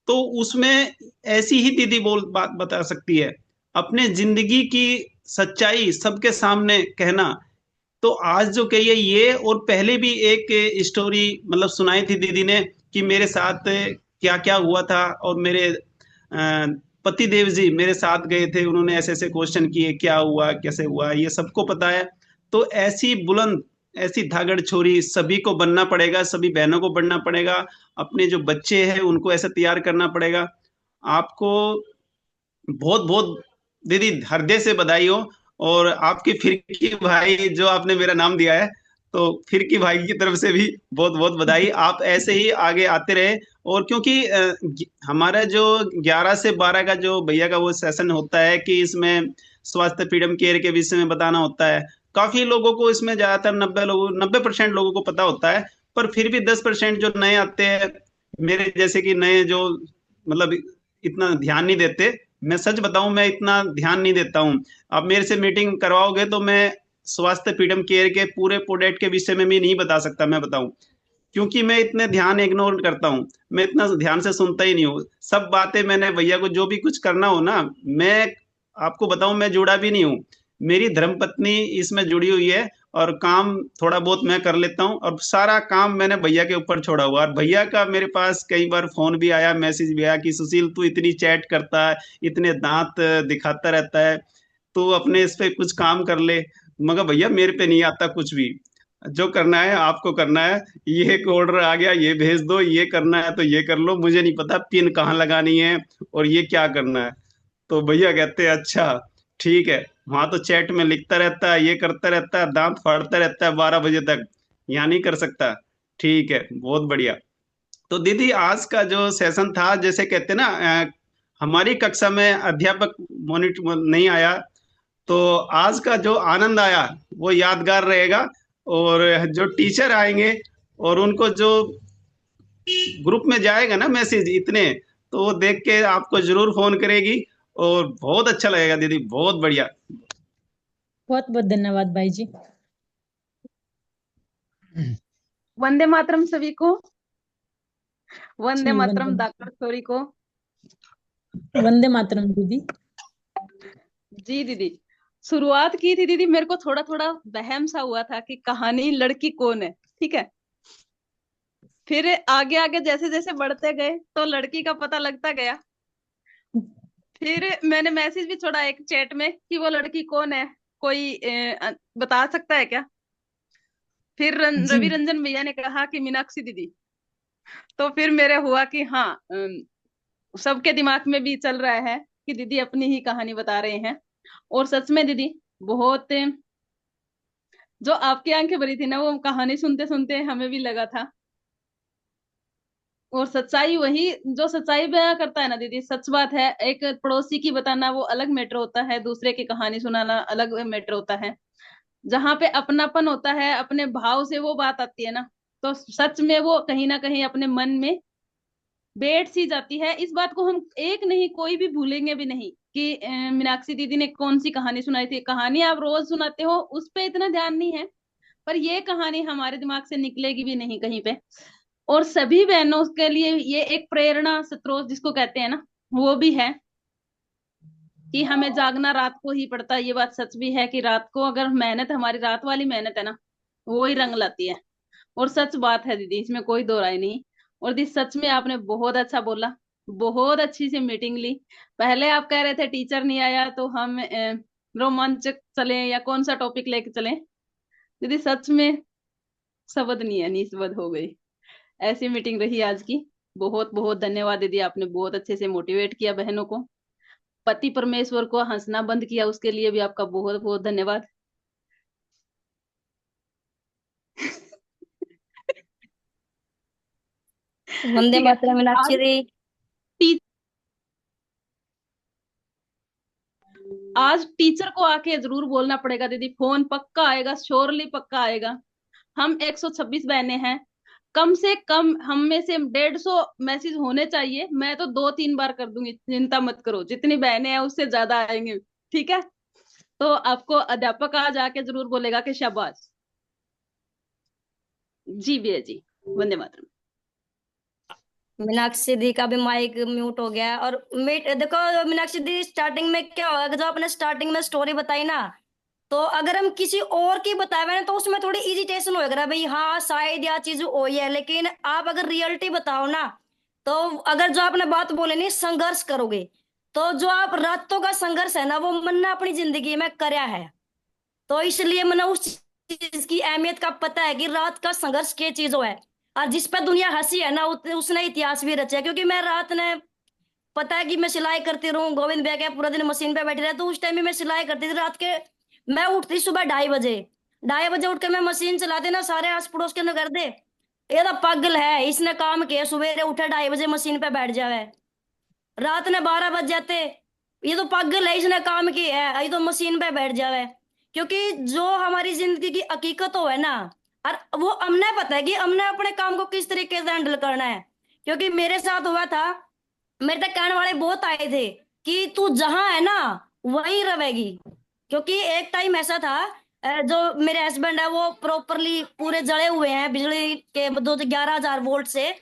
तो उसमें ऐसी ही दीदी बोल बात बता सकती है, अपने जिंदगी की सच्चाई सबके सामने कहना। तो आज जो कही है ये, और पहले भी एक स्टोरी मतलब सुनाई थी दीदी ने कि मेरे साथ क्या क्या हुआ था। और मेरे पति देव जी मेरे साथ गए थे, उन्होंने ऐसे ऐसे क्वेश्चन किए, क्या हुआ, कैसे हुआ, ये सबको पता है। तो ऐसी बुलंद, ऐसी धागड़ छोरी सभी को बनना पड़ेगा, सभी बहनों को बनना पड़ेगा। अपने जो बच्चे हैं उनको ऐसे तैयार करना पड़ेगा। आपको बहुत बहुत दीदी हृदय से बधाई हो। और आपके फिरकी भाई, जो आपने मेरा नाम दिया है, तो फिरकी भाई की तरफ से भी बहुत बहुत बधाई। आप ऐसे ही आगे आते रहे। और क्योंकि हमारा जो 11 से 12 का जो भैया का वो सेशन होता है कि इसमें स्वास्थ्य फ्रीडम केयर के विषय में बताना होता है, काफी लोगों को इसमें, ज्यादातर 90% लोगों को पता होता है। पर फिर भी 10% जो नए आते हैं, मेरे जैसे कि नए, जो मतलब इतना ध्यान नहीं देते। मैं सच बताऊं, मैं इतना ध्यान नहीं देता हूं। आप मेरे से मीटिंग करवाओगे तो मैं स्वास्थ्य फ्रीडम केयर के पूरे प्रोडक्ट के विषय में भी नहीं बता सकता, मैं बताऊं, क्योंकि मैं इतने ध्यान इग्नोर करता हूं। मैं इतना ध्यान से सुनता ही नहीं हूँ। सब बातें मैंने भैया को जो भी कुछ करना हो ना, मैं आपको बताऊं, मैं जुड़ा भी नहीं हूँ। मेरी धर्मपत्नी इसमें जुड़ी हुई है, और काम थोड़ा बहुत मैं कर लेता हूँ, और सारा काम मैंने भैया के ऊपर छोड़ा हुआ। और भैया का मेरे पास कई बार फोन भी आया, मैसेज भी आया कि सुशील, तू इतनी चैट करता है, इतने दांत दिखाता रहता है, तू अपने इस पे कुछ काम कर ले। मगर भैया मेरे पे नहीं आता कुछ भी, जो करना है आपको करना है, ये एक ऑर्डर आ गया ये भेज दो, ये करना है तो ये कर लो, मुझे नहीं पता पिन कहाँ लगानी है और ये क्या करना है। तो भैया कहते हैं अच्छा ठीक है, वहां तो चैट में लिखता रहता है, ये करता रहता है, दांत फाड़ता रहता है 12 बजे तक, यहाँ नहीं कर सकता। ठीक है, बहुत बढ़िया। तो दीदी आज का जो सेशन था, जैसे कहते हैं ना, हमारी कक्षा में अध्यापक मॉनिटर नहीं आया, तो आज का जो आनंद आया वो यादगार रहेगा। और जो टीचर आएंगे और उनको जो ग्रुप में जाएगा ना मैसेज इतने, तो वो देख के आपको जरूर फोन करेगी और बहुत अच्छा लगेगा दीदी, बहुत बढ़िया। बहुत बहुत धन्यवाद भाई जी। वंदे मातरम सभी को। वंदे जी मातरम डॉक्टर सॉरी को। वंदे मातरम दीदी। जी दीदी, शुरुआत की थी दीदी, मेरे को थोड़ा थोड़ा वहम सा हुआ था कि कहानी लड़की कौन है, ठीक है। फिर आगे आगे जैसे जैसे बढ़ते गए तो लड़की का पता लगता गया। फिर मैंने मैसेज भी छोड़ा एक चैट में कि वो लड़की कौन है, कोई बता सकता है क्या। फिर जी रवि रंजन भैया ने कहा कि मीनाक्षी दीदी। तो फिर मेरे हुआ कि हाँ, सबके दिमाग में भी चल रहा है कि दीदी अपनी ही कहानी बता रहे हैं। और सच में दीदी, बहुत जो आपकी आंखें भरी थी ना, वो कहानी सुनते सुनते हमें भी लगा था। और सच्चाई वही जो सच्चाई बयां करता है ना दीदी, सच बात है। एक पड़ोसी की बताना वो अलग मैटर होता है, दूसरे की कहानी सुनाना अलग मैटर होता है। जहां पे अपनापन होता है, अपने भाव से वो बात आती है ना, तो सच में वो कहीं ना कहीं अपने मन में बैठ सी जाती है। इस बात को हम एक नहीं कोई भी भूलेंगे भी नहीं कि मीनाक्षी दीदी ने कौन सी कहानी सुनाई थी। कहानी आप रोज सुनाते हो, उस पे इतना ध्यान नहीं है, पर ये कहानी हमारे दिमाग से निकलेगी भी नहीं कहीं पे। और सभी बहनों के लिए ये एक प्रेरणा स्रोत जिसको कहते हैं ना, वो भी है कि हमें जागना रात को ही पड़ता है। ये बात सच भी है कि रात को अगर मेहनत, हमारी रात वाली मेहनत है ना, वो ही रंग लाती है। और सच बात है दीदी, इसमें कोई दो राय नहीं। और दीदी सच में आपने बहुत अच्छा बोला, बहुत अच्छी सी मीटिंग ली। पहले आप कह रहे थे टीचर नहीं आया तो हम रोमांचक चले या कौन सा टॉपिक लेके चले। दीदी सच में शब्द नहीं है, निस्बत हो गई। ऐसी मीटिंग रही आज की। बहुत बहुत धन्यवाद दीदी, आपने बहुत अच्छे से मोटिवेट किया बहनों को। पति परमेश्वर को हंसना बंद किया, उसके लिए भी आपका बहुत बहुत धन्यवाद। वंदे ठीक है। मातरम मीनाक्षी दी। आज टीचर को आके जरूर बोलना पड़ेगा दीदी, फोन पक्का आएगा, श्योरली पक्का आएगा। हम 126 बहनें हैं, कम से कम हम में से 150 मैसेज होने चाहिए। मैं तो 2-3 बार कर दूंगी, चिंता मत करो, जितनी बहनें हैं उससे ज्यादा आएंगे, ठीक है। तो आपको अध्यापक आज आके जरूर बोलेगा कि शाबाश। जी भैया जी, वंदे मातरम। मीनाक्षी दी का भी माइक म्यूट हो गया है। और मीट देखो मीनाक्षी दी, स्टार्टिंग में क्या होगा कि जो आपने स्टार्टिंग में स्टोरी बताई ना, तो अगर हम किसी और की बताए ना तो उसमें थोड़ी इरिटेशन होएगा भाई, हाँ शायद यह चीज हुई है। लेकिन आप अगर रियलिटी बताओ ना, तो अगर जो आपने बात बोले नहीं संघर्ष करोगे, तो जो आप रातों का संघर्ष है ना, वो मैंने अपनी जिंदगी में करया है। तो इसलिए मैंने उस चीज की अहमियत का पता है कि रात का संघर्ष क्या चीज है। और जिस पर दुनिया हंसी है ना, उसने इतिहास भी रचा है। क्योंकि मैं रात ने पता है कि मैं सिलाई करती रहूं, गोविंद भैया के पूरा दिन मशीन पे बैठे रहे, तो उस टाइम में मैं सिलाई करती थी रात के। मैं उठती सुबह 2:30 बजे, 2:30 बजे उठ के मैं मशीन चलाती ना, सारे आस पड़ोस के लोग कर दे ये तो पागल है, इसने काम किया, सुबह उठे 2:30 बजे मशीन पे बैठ जावे, रात ने 12 बज जाते, ये तो पागल है, इसने काम किया है, ये तो मशीन पे बैठ जावे। क्योंकि जो हमारी जिंदगी की हकीकत हो है ना, और वो हमने पता है कि हमने अपने काम को किस तरीके से हैंडल करना है। क्योंकि मेरे साथ हुआ था, मेरे तक कहने वाले बहुत आए थे कि तू जहां है ना वहीं रहेगी। क्योंकि एक टाइम ऐसा था, जो मेरे हस्बैंड है वो प्रॉपरली पूरे जले हुए हैं बिजली के 11,000 वोल्ट से,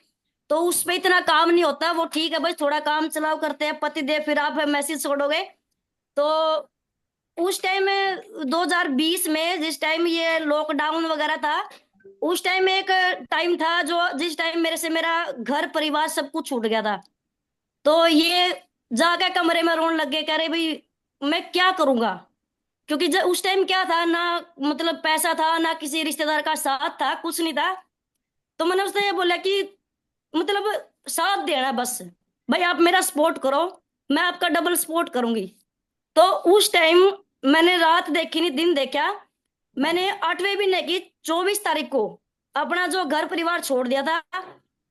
तो उस पे इतना काम नहीं होता। वो ठीक है बस थोड़ा काम चलाव करते हैं पति देव, फिर आप मैसेज छोड़ोगे। तो उस टाइम में 2020 में जिस टाइम ये लॉकडाउन वगैरह था, उस टाइम एक टाइम था जो जिस टाइम मेरे से मेरा घर परिवार सब कुछ छूट गया था। तो ये जाके कमरे में रोने लग गए, कह रहे भाई मैं क्या करूंगा। क्योंकि जब उस टाइम क्या था ना, मतलब पैसा था ना, किसी रिश्तेदार का साथ था, कुछ नहीं था। तो मैंने उसने ये बोला कि मतलब साथ देना बस, भाई आप मेरा सपोर्ट करो, मैं आपका डबल सपोर्ट करूंगी। तो उस टाइम मैंने रात देखी नहीं, दिन देखा। मैंने 8वें महीने की 24 तारीख को अपना जो घर परिवार छोड़ दिया था,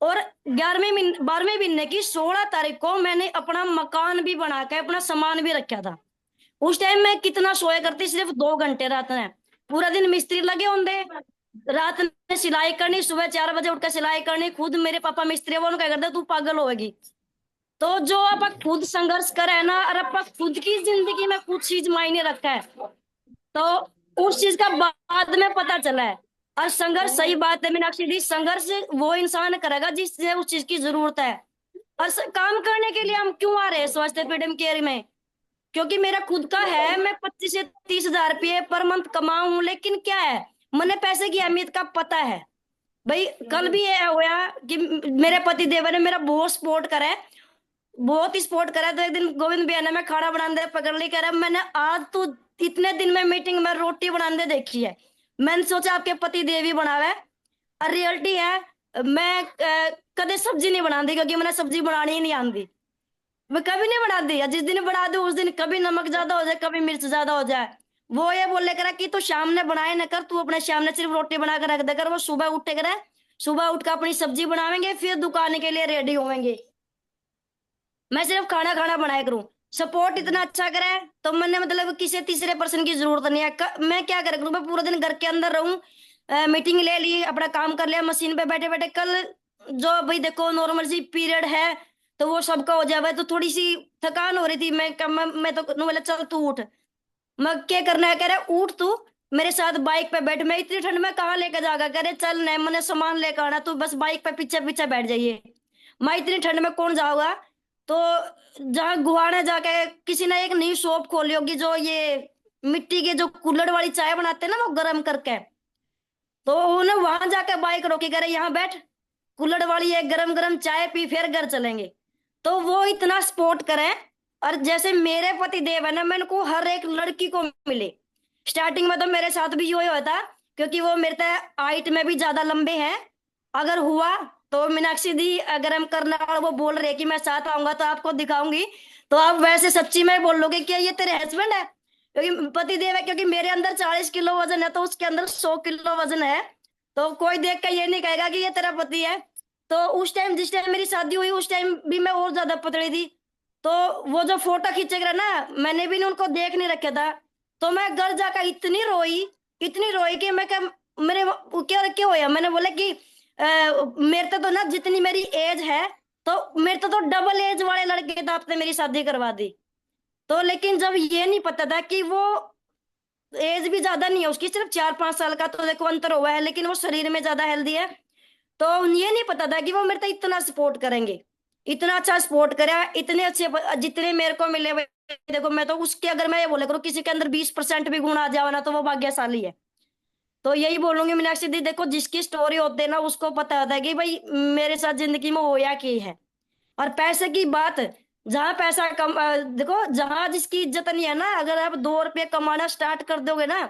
और 12वें महीने की 16 तारीख को मैंने अपना मकान भी बना के अपना सामान भी रखा था। उस टाइम मैं कितना सोया करती, सिर्फ 2 घंटे रात में। पूरा दिन मिस्त्री लगे होंगे, रात में सिलाई करनी, सुबह 4 बजे उठकर सिलाई करनी। खुद मेरे पापा मिस्त्री है, वो क्या करते, तू पागल होगी। तो जो आप खुद संघर्ष करे ना, और आप खुद की जिंदगी में कुछ चीज मायने रखा है, तो उस चीज का बाद में पता चला है। और संघर्ष, सही बात है मीनाक्षी दी, संघर्ष वो इंसान करेगा जिससे उस चीज की जरूरत है। और काम करने के लिए हम क्यों आ रहे हैं स्वास्थ्य पीडीएम केयर में? क्योंकि मेरा खुद का है, मैं 25 से 30 हजार रुपये पर मंथ कमाऊं, लेकिन क्या है, मैंने पैसे की अहमियत का पता है। भाई कल भी ये हुआ कि मेरे पति देव ने मेरा बहुत सपोर्ट करा है, बहुत ही सपोर्ट करा है। तो एक दिन गोविंद भैया ने मैं खाना बनाने दे पकड़ ली, कह रहा मैंने आज तो इतने दिन में मीटिंग में रोटी बनाने देखी है। मैंने सोचा आपके पति देव ही बनावे। और रियलिटी है, मैं कदे सब्जी नहीं बनाती, क्योंकि मैंने सब्जी बनानी ही नहीं आती। मैं कभी नहीं बना दी, जिस दिन बना दू उस दिन कभी नमक ज्यादा हो जाए, कभी मिर्च ज्यादा हो जाए। वो ये बोले करा कि तू शाम ने बनाए ना कर, तू अपने शाम ने सिर्फ रोटी बना कर रख दे कर। वो सुबह उठे करे, सुबह उठ कर अपनी सब्जी बनावेंगे, फिर दुकान के लिए रेडी होंगे। मैं सिर्फ खाना खाना बनाया करूं। सपोर्ट इतना अच्छा करे तो मैंने मतलब किसी तीसरे पर्सन की जरूरत नहीं है। मैं क्या कर करूं, मैं पूरा दिन घर के अंदर रहूं, मीटिंग ले ली, अपना काम कर लिया मशीन पे बैठे बैठे। कल जो भाई देखो नॉर्मल सी पीरियड है तो वो सबका हो जाए, तो थोड़ी सी थकान हो रही थी। मैं तो बोला चल तू उठ। मैं क्या करना है, कह रहे उठ तू मेरे साथ बाइक पे बैठ। मैं इतनी ठंड में कहाँ लेकर जाएगा, कह रहे चल नहीं, मैंने सामान लेकर आना, तू बस बाइक पे पीछे पीछे बैठ जाइए। मैं इतनी ठंड में कौन जाऊंगा। तो जहाँ गुहाना जाके किसी ने एक नई शॉप खोली होगी, जो ये मिट्टी के जो कुल्हड़ वाली चाय बनाते हैं ना, वो गर्म करके, तो उन्हें वहां जाकर बाइक रोकी, करे यहाँ बैठ, कुल्हड़ वाली एक गरम गरम चाय पी, फिर घर चलेंगे। तो वो इतना सपोर्ट करें। और जैसे मेरे पति देव है ना, मैं उनको हर एक लड़की को मिले। स्टार्टिंग में तो मेरे साथ भी यही होता, क्योंकि वो मेरे से हाइट में भी ज्यादा लंबे हैं। अगर हुआ तो मीनाक्षी दी, अगर हम करनाल वो बोल रहे कि मैं साथ आऊंगा तो आपको दिखाऊंगी, तो आप वैसे सच्ची में बोलोगे कि ये तेरे हस्बैंड है, क्योंकि पति देव है। क्योंकि मेरे अंदर 40 किलो वजन है, तो उसके अंदर 100 किलो वजन है। तो कोई देख कर ये नहीं कहेगा कि ये तेरा पति है। तो उस टाइम, जिस टाइम मेरी शादी हुई, उस टाइम भी मैं और ज्यादा पतली थी। तो वो जो फोटो खींचे गए ना, मैंने भी उनको देख नहीं रखा था। तो मैं घर जाकर इतनी रोई कि मैं क्या, मेरे क्या क्या होया। मैंने बोला कि मेरे तो ना जितनी मेरी एज है, तो मेरे तो डबल एज वाले लड़के थे, आपने मेरी शादी करवा दी। तो लेकिन जब ये नहीं पता था कि वो एज भी ज्यादा नहीं है उसकी, सिर्फ 4-5 साल का तो देखो अंतर हुआ है, लेकिन वो शरीर में ज्यादा हेल्दी है। तो ये नहीं पता था कि वो मेरे को इतना सपोर्ट करेंगे। इतना अच्छा सपोर्ट करा, इतने अच्छे जितने मेरे को मिले हुए। देखो मैं तो उसके, अगर मैं ये बोले करूँ किसी के अंदर 20% भी गुण आ जाए ना, तो वो भाग्यशाली है। तो यही बोलूंगी मीनाक्षी दी, देखो जिसकी स्टोरी होती है ना, उसको पता होता है कि भाई मेरे साथ जिंदगी में होया क्या है। और पैसे की बात, जहां पैसा देखो जहां जिसकी इज्जत नहीं है ना, अगर आप 2 रुपये कमाना स्टार्ट कर दोगे ना,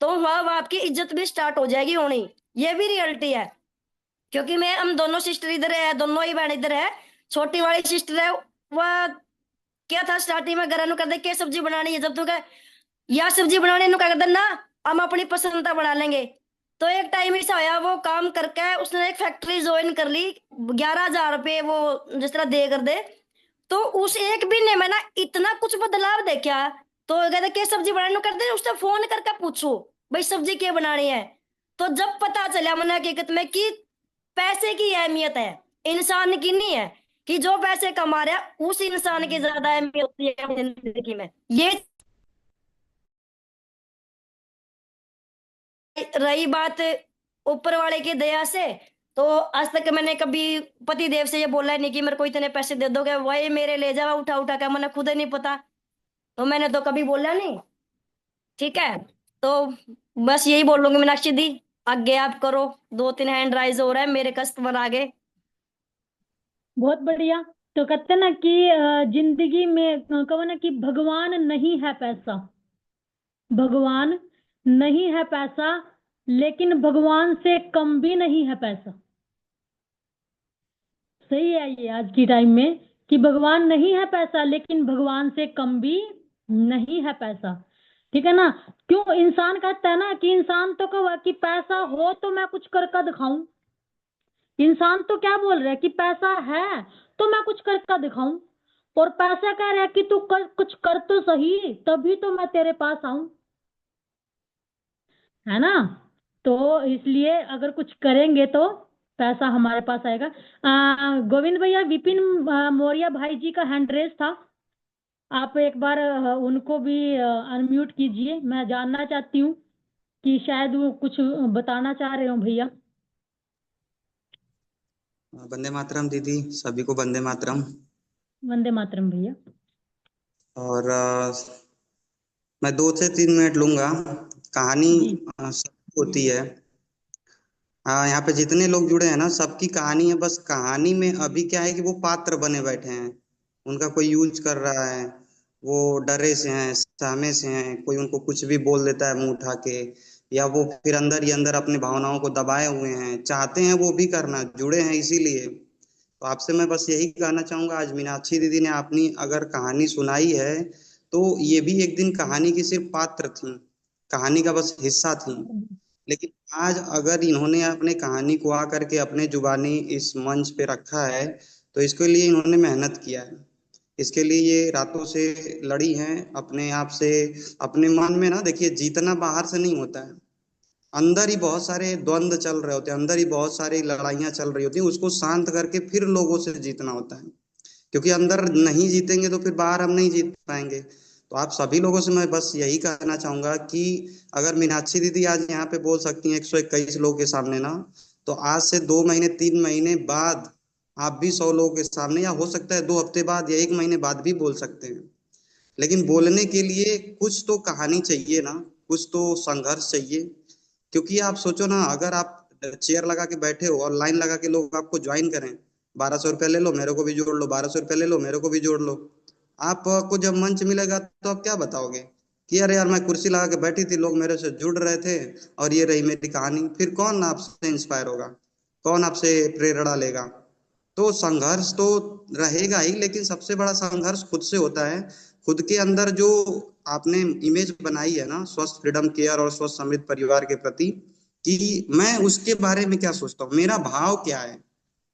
तो वह आपकी इज्जत भी स्टार्ट हो जाएगी होनी। ये भी रियलिटी है। क्योंकि मैं, हम दोनों सिस्टर इधर है, दोनों ही बहन इधर है। छोटी वाली सिस्टर है, वह क्या था स्टार्टिंग में घर कर दे क्या सब्जी बनानी है, जब तू कह या सब्जी बनाने नु क्या कर देना, हम अपनी पसंद का बना लेंगे। तो एक टाइम ऐसा आया, वो काम करके उसने एक फैक्ट्री ज्वाइन कर ली, 11,000 रुपये वो जिस तरह दे कर दे। तो उस एक महीने में ना इतना कुछ बदलाव देखा। तो कहते क्या सब्जी बनाने कर दे, उसने फोन करके पूछो भाई सब्जी क्या बनानी है। तो जब पता चला मैंने हकीकत में कि पैसे की अहमियत है, इंसान की नहीं है। कि जो पैसे कमा रहा है उस इंसान की ज्यादा अहमियत होती है अपनी जिंदगी में। ये रही बात ऊपर वाले की दया से, तो आज तक मैंने कभी पति देव से ये बोला नहीं कि मेरे को इतने पैसे दे दोगे, वही मेरे ले जावा उठा उठा के, मैंने खुद ही नहीं पता, तो मैंने तो कभी बोला नहीं। ठीक है। तो बस यही बोलूंगी मीनाक्षी दी, आगे आप करो। 2-3 हैंड राइज हो रहा है, मेरे कस्टमर आगे। बहुत बढ़िया। तो कहते ना कि जिंदगी में कहो ना कि भगवान नहीं है पैसा, भगवान नहीं है पैसा, लेकिन भगवान से कम भी नहीं है पैसा। सही है ये आज की टाइम में कि भगवान नहीं है पैसा, लेकिन भगवान से कम भी नहीं है पैसा। ठीक है ना? क्यों इंसान कहता है ना कि इंसान तो कहा कि पैसा हो तो मैं कुछ करके दिखाऊं। इंसान तो क्या बोल रहा है कि पैसा है तो मैं कुछ करके दिखाऊं, और पैसा कह रहा है कि तू कुछ कर तो सही, तभी तो मैं तेरे पास आऊं। है ना? तो इसलिए अगर कुछ करेंगे तो पैसा हमारे पास आएगा। गोविंद भैया, विपिन मौर्य भाई जी का हैंड रेस था, आप एक बार उनको भी अनम्यूट कीजिए। मैं जानना चाहती हूँ कि शायद वो कुछ बताना चाह रहे हो भैया। वंदे मातरम दीदी, सभी को वंदे मातरम। वंदे मातरम भैया। और मैं 2 से 3 मिनट लूंगा। कहानी जी सबकी होती है। यहाँ पे जितने लोग जुड़े हैं ना, सबकी कहानी है। बस कहानी में अभी क्या है कि वो पात्र बने बैठे हैं, उनका कोई यूज कर रहा है, वो डरे से हैं, सहमे से हैं, कोई उनको कुछ भी बोल देता है मुंह उठा के, या वो फिर अंदर ही अंदर अपनी भावनाओं को दबाए हुए हैं, चाहते हैं वो भी करना, जुड़े हैं इसीलिए। तो आपसे मैं बस यही कहना चाहूंगा, आज मीनाक्षी दीदी ने अपनी अगर कहानी सुनाई है, तो ये भी एक दिन कहानी की सिर्फ पात्र थी, कहानी का बस हिस्सा थी। लेकिन आज अगर इन्होंने अपने कहानी को आकर के अपने जुबानी इस मंच पे रखा है, तो इसके लिए इन्होंने मेहनत किया है, इसके लिए ये रातों से लड़ी हैं अपने आप से। अपने मन में ना देखिए, जीतना बाहर से नहीं होता है, अंदर ही बहुत सारे द्वंद चल रहे होते हैं, अंदर ही बहुत सारी लड़ाइयां चल रही होती हैं, उसको शांत करके फिर लोगों से जीतना होता है। क्योंकि अंदर नहीं जीतेंगे तो फिर बाहर हम नहीं जीत पाएंगे। तो आप सभी लोगों से मैं बस यही कहना चाहूंगा कि अगर मीनाक्षी दीदी आज यहाँ पे बोल सकती हैं 121 लोगों के सामने ना, तो आज से 2 महीने 3 महीने बाद आप भी 100 लोगों के सामने, या हो सकता है 2 हफ्ते बाद या 1 महीने बाद भी बोल सकते हैं। लेकिन बोलने के लिए कुछ तो कहानी चाहिए ना, कुछ तो संघर्ष चाहिए। क्योंकि आप सोचो ना, अगर आप चेयर लगा के बैठे हो और लाइन लगा के लोग आपको ज्वाइन करें, 1200 रुपया ले लो मेरे को भी जोड़ लो, 1200 रुपया ले लो मेरे को भी जोड़ लो, आपको जब मंच मिलेगा तो आप क्या बताओगे कि अरे यार मैं कुर्सी लगा के बैठी थी, लोग मेरे से जुड़ रहे थे और ये रही मेरी कहानी। फिर कौन आपसे इंस्पायर होगा, कौन आपसे प्रेरणा लेगा? तो संघर्ष तो रहेगा ही, लेकिन सबसे बड़ा संघर्ष खुद से होता है। खुद के अंदर जो आपने इमेज बनाई है ना, स्वस्थ फ्रीडम केयर और स्वस्थ समृद्ध परिवार के प्रति, कि मैं उसके बारे में क्या सोचता हूँ, मेरा भाव क्या है।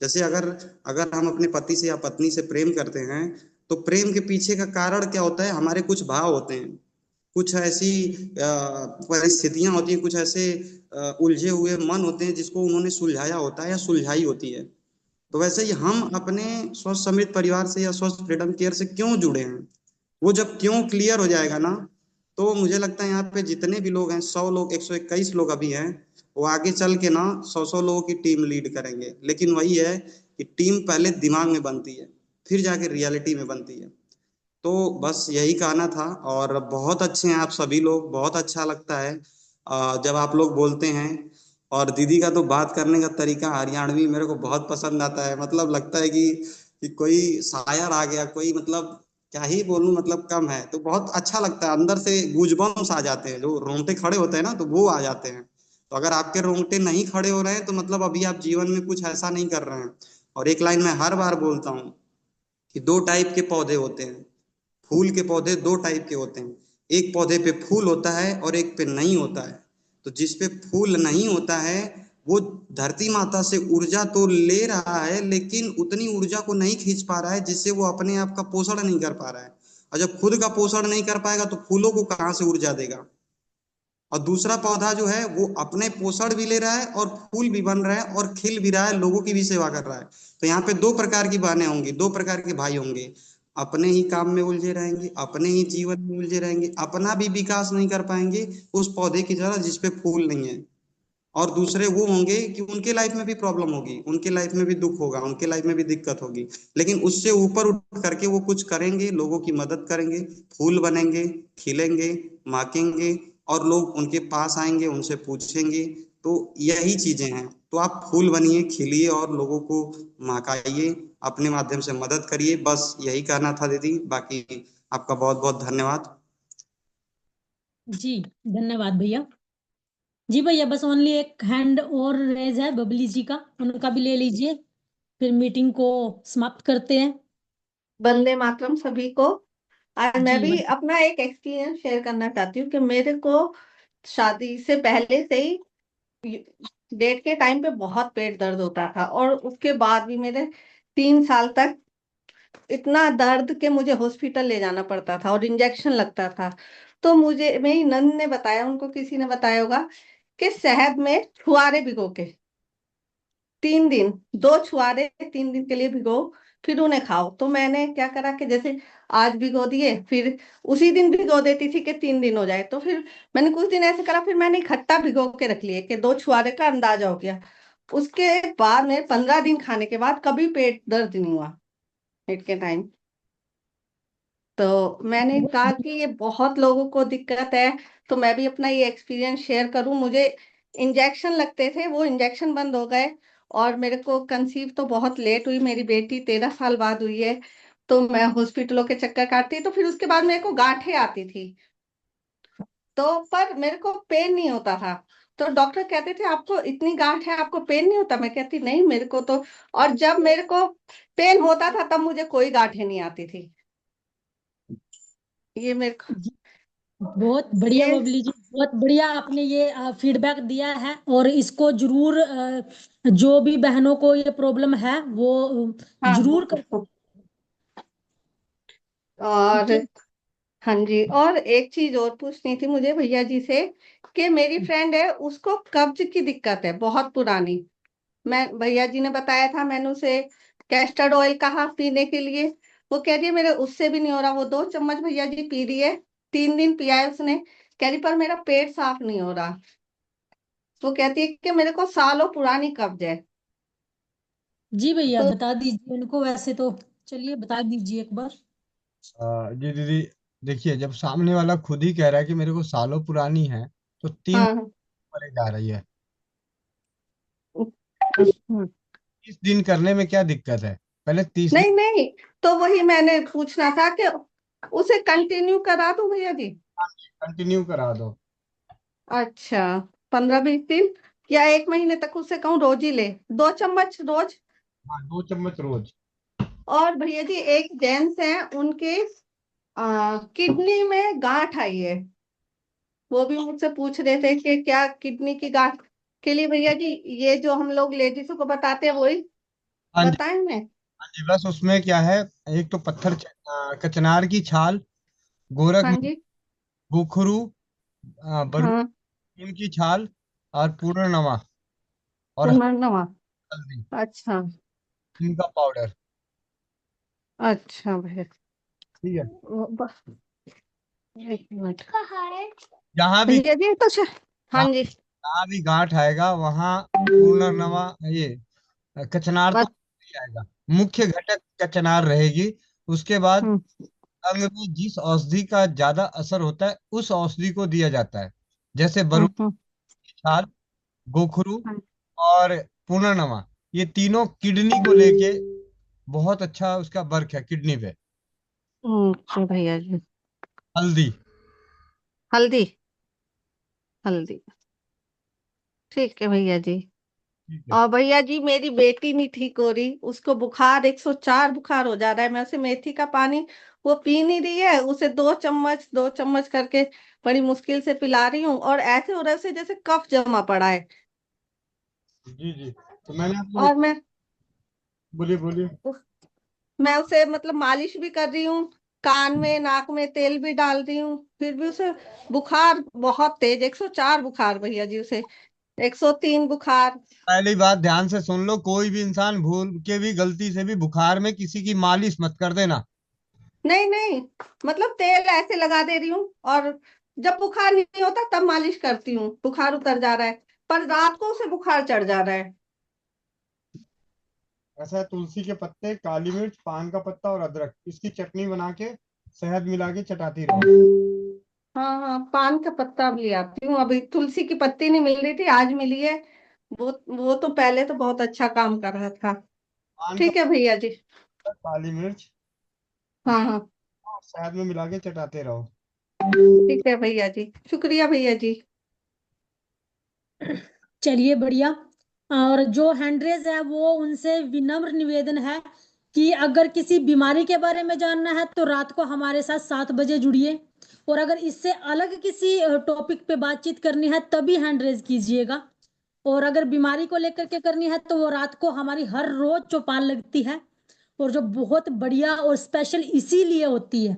जैसे अगर अगर हम अपने पति से या पत्नी से प्रेम करते हैं, तो प्रेम के पीछे का कारण क्या होता है? हमारे कुछ भाव होते हैं, कुछ ऐसी परिस्थितियां होती हैं, कुछ ऐसे उलझे हुए मन होते हैं जिसको उन्होंने सुलझाया होता है या सुलझाई होती है। तो वैसे ही हम अपने स्वस्थ समृद्ध परिवार से या स्वस्थ फ्रीडम केयर से क्यों जुड़े हैं, वो जब क्यों क्लियर हो जाएगा ना, तो मुझे लगता है यहाँ पे जितने भी लोग हैं, 100 लोग, 121 लोग अभी हैं, वो आगे चल के ना 100 लोगों की टीम लीड करेंगे। लेकिन वही है कि टीम पहले दिमाग में बनती है, फिर जाके रियलिटी में बनती है। तो बस यही कहना था। और बहुत अच्छे हैं आप सभी लोग, बहुत अच्छा लगता है जब आप लोग बोलते हैं। और दीदी का तो बात करने का तरीका हरियाणवी मेरे को बहुत पसंद आता है, मतलब लगता है कि कोई शायर आ गया, कोई मतलब क्या ही बोलूं, मतलब कम है, तो बहुत अच्छा लगता है, अंदर से गूजबम्स आ जाते हैं, जो रोंगटे खड़े होते हैं ना, तो वो आ जाते हैं। तो अगर आपके रोंगटे नहीं खड़े हो रहे हैं तो मतलब अभी आप जीवन में कुछ ऐसा नहीं कर रहे हैं। और एक लाइन मैं हर बार बोलता हूँ कि 2 टाइप के पौधे होते हैं, फूल के पौधे 2 टाइप के होते हैं, एक पौधे पे फूल होता है और एक पे नहीं होता है। तो जिस पे फूल नहीं होता है, वो धरती माता से ऊर्जा तो ले रहा है, लेकिन उतनी ऊर्जा को नहीं खींच पा रहा है जिससे वो अपने आप का पोषण नहीं कर पा रहा है। और जब खुद का पोषण नहीं कर पाएगा तो फूलों को कहाँ से ऊर्जा देगा? और दूसरा पौधा जो है वो अपने पोषण भी ले रहा है और फूल भी बन रहा है और खिल भी रहा है, लोगों की भी सेवा कर रहा है। तो यहाँ पे 2 प्रकार की बहनें होंगी, 2 प्रकार के भाई होंगे। अपने ही काम में उलझे रहेंगे, अपने ही जीवन में उलझे रहेंगे, अपना भी विकास नहीं कर पाएंगे उस पौधे की तरह जिसपे फूल नहीं है। और दूसरे वो होंगे कि उनके लाइफ में भी प्रॉब्लम होगी, उनके लाइफ में भी दुख होगा, उनके लाइफ में भी दिक्कत होगी, लेकिन उससे ऊपर उठ करके वो कुछ करेंगे, लोगों की मदद करेंगे, फूल बनेंगे, खिलेंगे, महकेंगे, और लोग उनके पास आएंगे, उनसे पूछेंगे। तो यही चीजें हैं। तो आप फूल बनिए, खिलिए और लोगों को महकाइए, अपने माध्यम से मदद करिए। बस यही कहना था दीदी, बाकी आपका बहुत बहुत धन्यवाद। जी धन्यवाद भैया। जी भैया, बस ओनली एक हैंड और रेज है बबली जी का, उनका भी ले लीजिए, फिर मीटिंग को समाप्त करते हैं। वंदे मातरम सभी को। आज मैं जी भी अपना एक एक्सपीरियंस शेयर करना चाहती हूँ कि मेरे को शादी से पहले से ही डेट के टाइम पे बहुत पेट दर्द होता था, और उसके बाद भी मेरे 3 साल तक इतना दर्द कि मुझे हॉस्पिटल ले जाना पड़ता था और इंजेक्शन लगता था। तो मुझे मेरी नंद ने बताया, उनको किसी ने बताया होगा, कि शहद में छुआरे भिगो के 3 दिन, 2 छुआरे 3 दिन के लिए भिगो, फिर उन्हें खाओ। तो मैंने क्या करा कि जैसे आज भिगो दिए, फिर उसी दिन भिगो देती थी कि 3 दिन हो जाए। तो फिर मैंने कुछ दिन ऐसे करा, फिर मैंने इकट्ठा भिगो के रख लिए कि 2 छुआरे का अंदाजा हो गया। उसके बाद में 15 दिन खाने के बाद कभी पेट दर्द नहीं हुआ पेट के टाइम। तो मैंने कहा कि ये बहुत लोगों को दिक्कत है, तो मैं भी अपना ये एक्सपीरियंस शेयर करूं। मुझे इंजेक्शन लगते थे, वो इंजेक्शन बंद हो गए, और मेरे को कंसीव तो बहुत लेट हुई, मेरी बेटी 13 साल बाद हुई है। तो मैं हॉस्पिटलों के चक्कर काटती, तो फिर उसके बाद मेरे को गांठें आती थी, तो पर मेरे को पेन नहीं होता था। तो डॉक्टर कहते थे आपको इतनी गांठ है, आपको पेन नहीं होता? मैं कहती नहीं मेरे को तो। और जब मेरे को पेन होता था तब मुझे कोई गांठें नहीं आती थी। ये मेरे को बहुत बढ़िया ये बबली जी, बहुत बढ़िया आपने ये फीडबैक दिया है, और इसको जरूर जो भी बहनों को ये प्रॉब्लम है वो हाँ जरूर कर। और ठीक है। हाँ जी, और एक चीज और पूछनी थी मुझे भैया जी से, कि मेरी फ्रेंड है, उसको कब्ज की दिक्कत है बहुत पुरानी। मैं भैया जी ने बताया था, मैंने उसे कैस्टर्ड ऑयल कहा पीने के लिए, वो कह रही है मेरे उससे भी नहीं हो रहा। वो 2 चम्मच भैया जी पी रही है, 3 दिन पिया है उसने, कह रही पर मेरा पेट साफ नहीं हो रहा। वो कहती है कि मेरे को सालों पुरानी कब्ज है। जी भैया तो बता दीजिए उनको, वैसे तो चलिए बता दीजिए एक बार। जी दीदी, देखिए जब सामने वाला खुद ही कह रहा है कि मेरे को सालों पुरानी है, तो तीन हाँ परे जा रही है। हाँ। 30 दिन करने में क्या दिक्कत है? पहले 30 दिन नहीं नहीं, तो वही मैंने पूछना था कि उसे कंटिन्यू करा दूं भैया जी? कंटिन्यू करा दो। अच्छा, 15-20 दिन या 1 महीने तक उसे कहूँ रोज ही ले, 2 चम्मच रोज? हाँ, 2 चम्मच रोज। और भैया जी एक जेंट्स हैं, उनके किडनी में गांठ आई है, वो भी मुझसे पूछ रहे थे कि क्या किडनी की गांठ के लिए भैया जी ये जो हम लोग लेडीजों को बताते हैं वही हाँ जी। बताएं मैं? हाँ जी, बस उसमें क्या है, एक तो कचनार की छाल, गोरख, हाँ जी। गोखरू, हाँ, बरगद की छाल, और पूर्णनवा, और पुनर्नवा। हल्दी, अच्छा। इनका पाउडर। अच्छा भैया। ठीक है। बस 1 मिनट जहाँ भी भैया जी, तो हाँ जहाँ जी। जहाँ भी गांठ आएगा वहाँ पूर्णनवा, ये कचनार तो बस। नहीं आएगा। मुख्य घटक कचनार रहेगी। उसके बाद हम्म अंग में जिस औषधि का ज्यादा असर होता है उस औषधि को दिया जाता है, जैसे बरु हम्म हम्म की छाल, गोखरू, हम्म, और पुनर्नवा। ये तीनों किडनी को लेके बहुत अच्छा उसका वर्क है किडनी पे। अच्छा भैया जी। हल्दी। हल्दी। हल्दी। ठीक है भैया जी। ठीक है। और भैया जी मेरी बेटी नहीं ठीक हो रही, उसको बुखार 104 बुखार हो जा रहा है। मैं उसे मेथी का पानी वो पी नहीं रही है, उसे 2 चम्मच करके बड़ी मुश्किल से पिला रही हूँ, और ऐसे हो रहा है उसे जैसे कफ जमा पड़ा है। जी जी, तो मैंने आपको, और बोलिए बोलिए। मैं उसे मतलब मालिश भी कर रही हूँ, कान में नाक में तेल भी डाल रही हूँ, फिर भी उसे बुखार बहुत तेज, 104 बुखार भैया जी उसे, 103 बुखार। पहली बात ध्यान से सुन लो, कोई भी इंसान भूल के भी गलती से भी बुखार में किसी की मालिश मत कर देना। नहीं नहीं, मतलब तेल ऐसे लगा दे रही हूँ, और जब बुखार नहीं होता तब मालिश करती हूँ, बुखार उतर जा रहा है, पर रात को उसे बुखार चढ़ जा रहा है। ऐसा है, तुलसी के पत्ते, काली मिर्च, पान का पत्ता और अदरक, इसकी चटनी बना के शहद मिला के चटाती रहो। हाँ हाँ, पान का पत्ता भी ले आती हूँ, अभी तुलसी की पत्ती नहीं मिल रही थी, आज मिली है। वो तो पहले तो बहुत अच्छा काम कर रहा था। पान का ठीक है भैया जी। पत्ता, काली मिर्च, हाँ हाँ। और शहद में मिला के चटाते रहो। ठीक है भैया जी, शुक्रिया भैया जी। चलिए बढ़िया। और जो हैंड रेज है वो उनसे विनम्र निवेदन है कि अगर किसी बीमारी के बारे में जानना है तो रात को हमारे साथ 7 बजे जुड़िए, और अगर इससे अलग किसी टॉपिक पे बातचीत करनी है तभी हैंड रेज कीजिएगा। और अगर बीमारी को लेकर के करनी है तो वो रात को हमारी हर रोज चौपाल लगती है, और जो बहुत बढ़िया और स्पेशल इसीलिए होती है,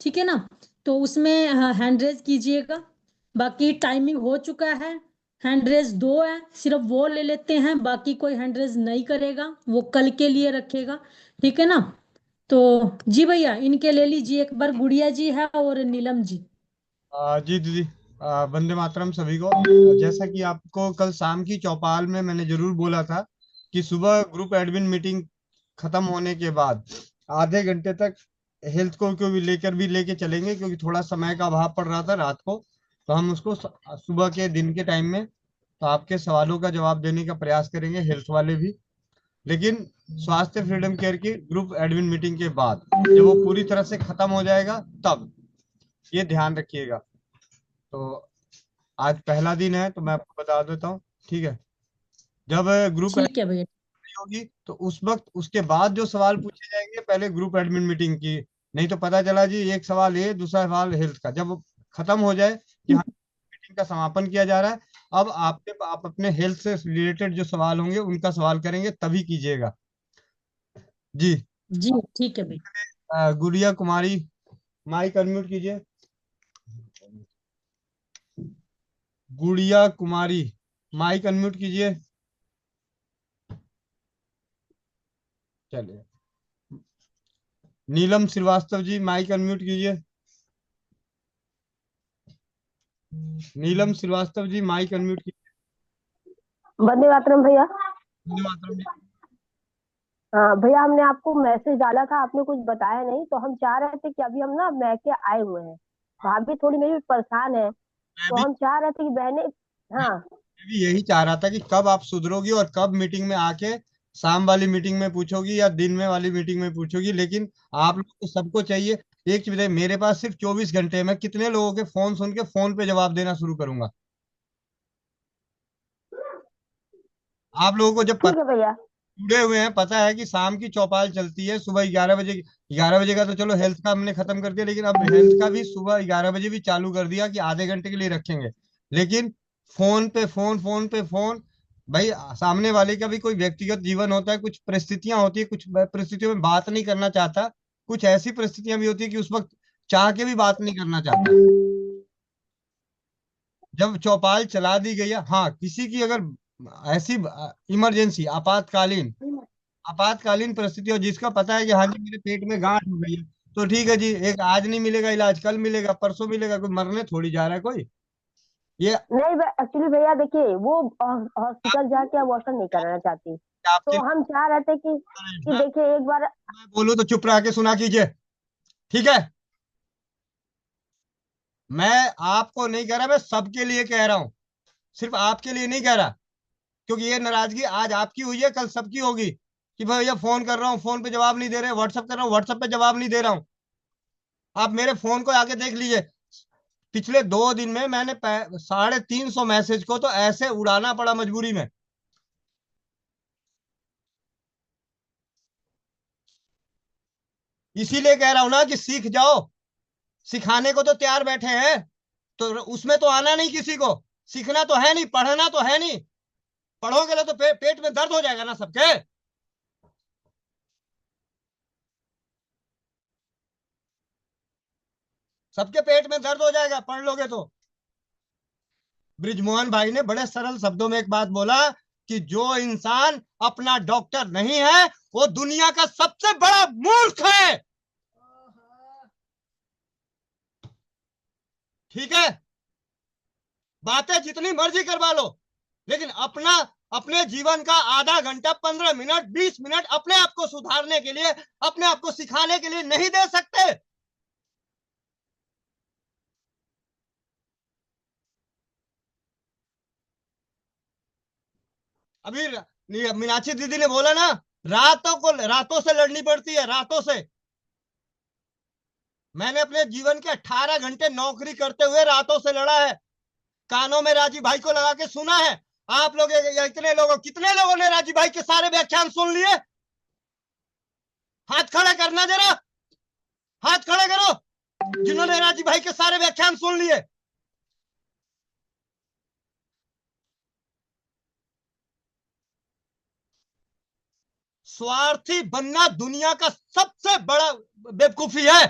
ठीक है ना। तो उसमें हैंड रेज कीजिएगा। बाकी टाइमिंग हो चुका है, हैंड रेज 2 है, सिर्फ वो ले लेते हैं, बाकी कोई हैंड रेज नहीं करेगा, वो कल के लिए रखेगा, ठीक है ना। तो जी भैया इनके ले लीजिए एक बार, गुड़िया जी है और नीलम जी। जी दीदी, वंदे मातरम सभी को। जैसा कि आपको कल शाम की चौपाल में मैंने जरूर बोला था कि सुबह ग्रुप एडमिन मीटिंग खत्म होने के बाद आधे घंटे तक हेल्थ को भी लेके चलेंगे, क्योंकि थोड़ा समय का अभाव पड़ रहा था रात को। तो हम उसको सुबह के दिन के टाइम में तो आपके सवालों का जवाब देने का प्रयास करेंगे, हेल्थ वाले भी। लेकिन स्वास्थ्य फ्रीडम केयर की ग्रुप एडमिन मीटिंग के बाद जब वो पूरी तरह से खत्म हो जाएगा तब, ये ध्यान रखिएगा। तो आज पहला दिन है तो मैं आपको बता देता हूँ, ठीक है। जब ग्रुप ठीक है भैया। होगी तो उस वक्त उसके बाद जो सवाल पूछे जाएंगे पहले ग्रुप एडमिन मीटिंग की, नहीं तो पता चला जी एक सवाल ये दूसरा सवाल हेल्थ का, जब वो खत्म हो जाए कि हाँ मीटिंग का समापन किया जा रहा है, अब आप अपने हेल्थ से रिलेटेड जो सवाल होंगे उनका सवाल करेंगे तभी कीजिएगा जी। जी ठीक है भैया। गुड़िया कुमारी, माइक अनम्यूट कीजिए। गुड़िया कुमारी, माइक अनम्यूट कीजिए। चलिए। नीलम श्रीवास्तव जी, माइक अनम्यूट कीजिए। नीलम श्रीवास्तव जी, माइक अनम्यूट कीजिए। वंदे मातरम भैया। वंदे मातरम जी। हाँ भैया, हमने आपको मैसेज डाला था, आपने कुछ बताया नहीं, तो हम चाह रहे थे कि अभी हम ना मैके आए हुए हैं, भाभी थोड़ी मेरी परेशान है, मैं तो भी हम चाह रहे थे कि बहने। हाँ। मैं भी यही चाह रहा था कि कब आप सुधरोगी और कब मीटिंग में आके शाम वाली मीटिंग में पूछोगी या दिन में वाली मीटिंग में पूछोगी। लेकिन आप लोग को सबको चाहिए एक चीज बताइए, मेरे पास सिर्फ 24 घंटे है, मैं कितने लोगों के फोन सुन के फोन पे जवाब देना शुरू करूंगा। आप लोगों को जब ठीक है भैया। जुड़े हुए हैं पता है कि शाम की चौपाल चलती है सुबह 11 बजे। 11 बजे का तो चलो हेल्थ का हमने खत्म कर दिया, लेकिन अब हेल्थ का भी सुबह 11 बजे भी चालू कर दिया कि आधे घंटे के लिए रखेंगे। लेकिन फोन पे फोन, फोन पे फोन। भाई सामने वाले का भी कोई व्यक्तिगत जीवन होता है, कुछ परिस्थितियां होती है, कुछ परिस्थितियों में बात नहीं करना चाहता, कुछ ऐसी परिस्थितियां भी होती है कि उस वक्त चाह के भी बात नहीं करना चाहता। जब चौपाल चला दी गई है, हाँ किसी की अगर ऐसी इमरजेंसी आपातकालीन आपातकालीन परिस्थिति हो जिसका पता है कि हाँ जी मेरे पेट में गांठ हो गई है, तो ठीक है जी, एक आज नहीं मिलेगा इलाज, कल मिलेगा, परसों मिलेगा, कोई मरने थोड़ी जा रहा है कोई। ये नहीं एक्चुअली भैया देखिए, वो हॉस्पिटल जाके अबॉर्शन नहीं कराना चाहती, आपके तो हम चाह रहे थे कि मैं देखिए एक बार। बोलूं तो चुप रह के सुना कीजिए, ठीक है। मैं आपको नहीं कह रहा, मैं सबके लिए कह रहा हूं, सिर्फ आपके लिए नहीं कह रहा। क्योंकि ये नाराजगी आज आपकी हुई है, कल सबकी होगी कि भैया फोन कर रहा हूँ फोन पे जवाब नहीं दे रहे, व्हाट्सअप कर रहा हूँ व्हाट्सअप पे जवाब नहीं दे रहा हूँ। आप मेरे फोन को आके देख लीजिए, पिछले 2 दिन में मैंने 350 मैसेज को तो ऐसे उड़ाना पड़ा मजबूरी में। इसीलिए कह रहा हूं ना कि सीख जाओ, सिखाने को तो तैयार बैठे हैं, तो उसमें तो आना नहीं किसी को, सीखना तो है नहीं, पढ़ना तो है नहीं। पढ़ोगे तो पेट में दर्द हो जाएगा ना सबके। सबके पेट में दर्द हो जाएगा पढ़ लोगे तो। ब्रिजमोहन भाई ने बड़े सरल शब्दों में एक बात बोला कि जो इंसान अपना डॉक्टर नहीं है वो दुनिया का सबसे बड़ा मूर्ख है। ठीक है, बातें जितनी मर्जी करवा लो, लेकिन अपने जीवन का आधा घंटा, 15 मिनट, 20 मिनट अपने आप को सुधारने के लिए, अपने आप को सिखाने के लिए नहीं दे सकते। अभी मीनाक्षी दीदी ने बोला ना, रातों से लड़नी पड़ती है, रातों से। मैंने अपने जीवन के 18 घंटे नौकरी करते हुए रातों से लड़ा है, कानों में राजीव भाई को लगा के सुना है। आप लोग कितने लोगों ने राजीव भाई के सारे व्याख्यान सुन लिए? हाथ खड़े करना जरा, हाथ खड़े करो जिन्होंने राजीव भाई के सारे व्याख्यान सुन लिए। स्वार्थी बनना दुनिया का सबसे बड़ा बेवकूफी है।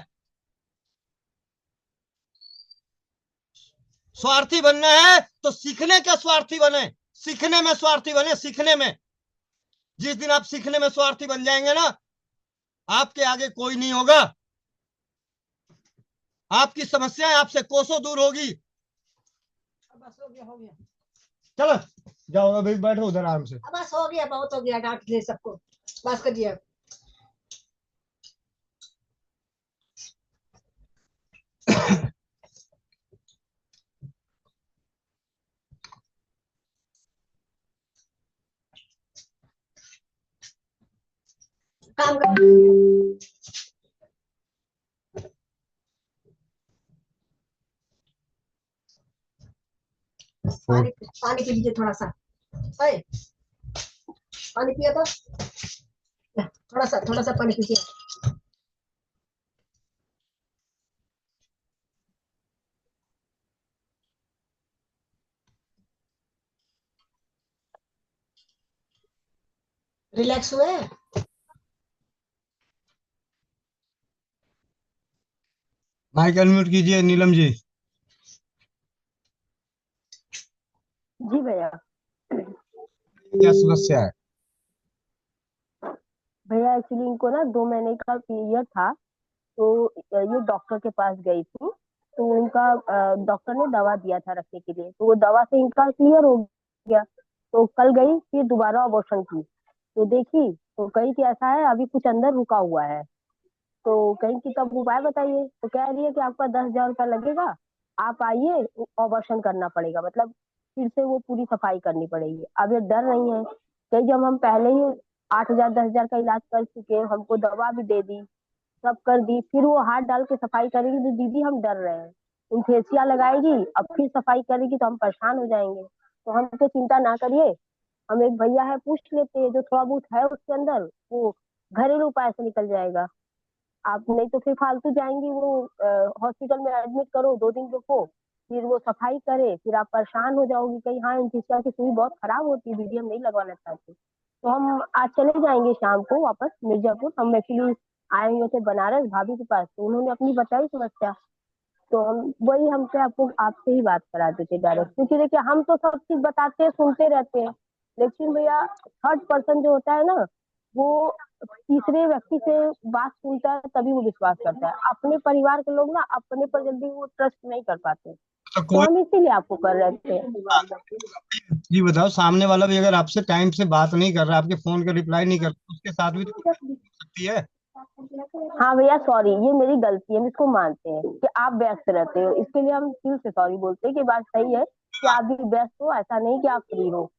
स्वार्थी बनना है तो सीखने के स्वार्थी बने, सीखने में स्वार्थी बने, सीखने में। जिस दिन आप सीखने में स्वार्थी बन जाएंगे ना, आपके आगे कोई नहीं होगा। आपकी समस्याएं आपसे कोसों दूर होगी। बस हो गया, हो गया, चलो जाओ, अभी बैठो उधर आराम से। बस हो गया, बहुत हो गया, डांट ले सबको, बस करिए। काम कर, पानी पानी पी लीजिए थोड़ा सा। ओए, पानी पिया तो, थोड़ा सा पानी पीजिए। रिलैक्स हुए? माइक अनम्यूट कीजिए नीलम जी। जी भैया। क्या समस्या है? भैया एक्चुअली इनको ना 2 महीने का पीरियड था, तो ये डॉक्टर के पास गई थी, तो उनका डॉक्टर ने दवा दिया था रखने के लिए, तो वो दवा से इनका क्लियर हो गया। तो कल गई, फिर दोबारा अबॉर्शन की, तो देखी तो कही कि ऐसा है, अभी कुछ अंदर रुका हुआ है। तो कहीं कि तब उपाय बताइए, तो कह रही है कि आपका 10,000 रुपया लगेगा, आप आइए, ऑपरेशन करना पड़ेगा, मतलब फिर से वो पूरी सफाई करनी पड़ेगी। अब ये डर रही है, कहीं जब हम पहले ही 8,000 10,000 का इलाज कर चुके, हमको दवा भी दे दी, सब कर दी, फिर वो हाथ डाल के सफाई करेगी तो दीदी हम डर रहे हैं, इन्फेसिया लगाएगी, अब फिर सफाई करेगी तो हम परेशान हो जाएंगे। तो हम तो चिंता ना करिए, हम एक भैया है पूछ लेते हैं, जो थोड़ा बहुत है उसके अंदर, वो घरेलू उपाय से निकल जाएगा। आप नहीं तो फिर फालतू जाएंगी, वो हॉस्पिटल में एडमिट करो, 2 दिन रुको, फिर वो सफाई करे, फिर आप परेशान हो जाओगी, कहीं हाँ इनफेक्शन की सुई बहुत खराब होती है दीदी, हम नहीं लगवाना चाहते। तो हम आज चले जाएंगे शाम को वापस मिर्जापुर, हम एक्चुअली आए हुए थे बनारस भाभी के पास, तो उन्होंने अपनी बताई समस्या, तो हम वही हमसे आपको आपसे ही बात कराते थे डायरेक्ट, क्योंकि देखिए हम तो सब चीज बताते हैं सुनते रहते हैं, लेकिन भैया थर्ड पर्सन जो होता है ना, वो तीसरे व्यक्ति से बात सुनता है तभी वो विश्वास करता है। अपने परिवार के लोग ना अपने पर जल्दी वो ट्रस्ट नहीं कर पाते, तो तो कोई हम इसीलिए आपको कर रहे थे। जी बताओ, सामने वाला भी अगर आपसे टाइम से बात नहीं कर रहा, आपके फोन का रिप्लाई नहीं कर रहा, उसके साथ भी तो कोई हो सकती है। हाँ भैया सॉरी, ये मेरी गलती है, हम इसको मानते हैं कि आप व्यस्त रहते हो, इसके लिए हम दिल से सॉरी बोलते हैं कि बात सही है कि आप भी व्यस्त हो, ऐसा नहीं कि आप फ्री हो।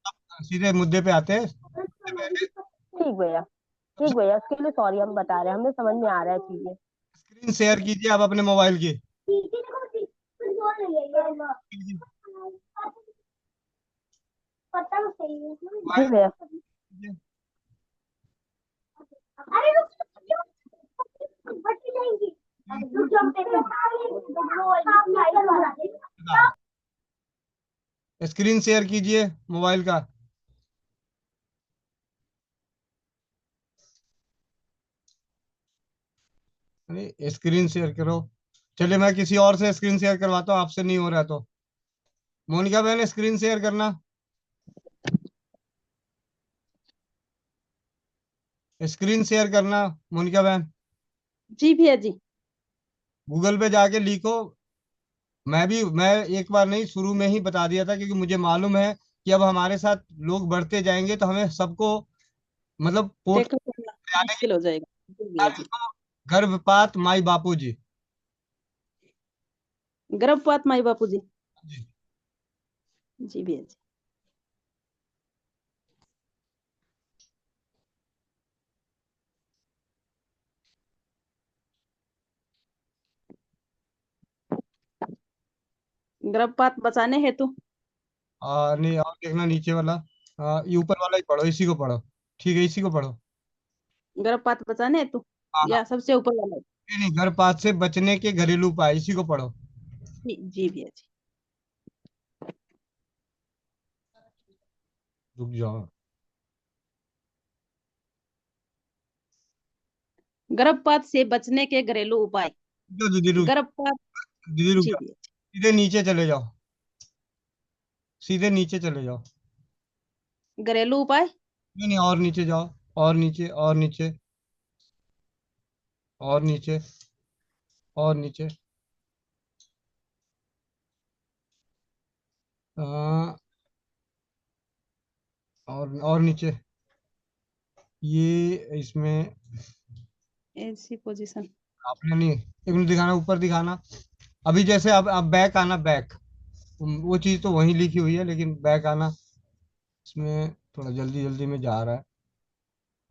सीधे मुद्दे पे आते हैं। ठीक भैया, ठीक भैया, उसके लिए सॉरी हम बता रहे हैं, हमें समझ में आ रहा है चीजें। स्क्रीन शेयर कीजिए आप अपने मोबाइल की। जी भैया। स्क्रीन शेयर कीजिए मोबाइल का। अरे स्क्रीन शेयर करो। चलिए मैं किसी और से स्क्रीन शेयर करवाता हूँ, आपसे नहीं हो रहा तो। मोनिका बहन स्क्रीन शेयर करना, स्क्रीन शेयर करना मोनिका बहन। जी भैया जी। गूगल पे जाके लिखो। मैं एक बार नहीं, शुरू में ही बता दिया था, क्योंकि मुझे मालूम है कि अब हमारे साथ लोग बढ़ते जाएंगे तो हमें सबको मतलब पोर्ट टैकल करना आने की। मुश्किल हो जाएगा। जी भैया जी। गर्भपात माई बापू जी। गर्भपात माई बापू जी। जी। जी भैया जी। गर्भपात बचाने हेतु। नहीं, और देखना नीचे वाला। ये ऊपर वाला ही पढ़ो, इसी को पढ़ो। ठीक है, इसी को पढ़ो। गर्भपात बचाने हेतु हाँ हाँ। या सबसे ऊपर वाला। नहीं नहीं, गर्भपात से बचने के घरेलू उपाय, इसी को पढ़ो। जी भैया जी। रुक जाओ। गर्भपात से बचने के घरेलू उपाय। दीदी रुक। गर्भपात। दीदी रुक जी जाओ। भैया जी। सीधे नीचे चले जाओ। सीधे नीचे चले जाओ। घरेलू उपाय। नहीं नहीं, और नीचे जाओ। और नीचे, और नीचे, और नीचे, और नीचे। और नीचे। ये इसमें ऐसी पोजीशन। आपने नहीं, एक मिनट दिखाना, ऊपर दिखाना। अभी जैसे अब बैक आना, बैक। वो चीज तो वहीं लिखी हुई है, लेकिन बैक आना। इसमें थोड़ा जल्दी जल्दी में जा रहा है।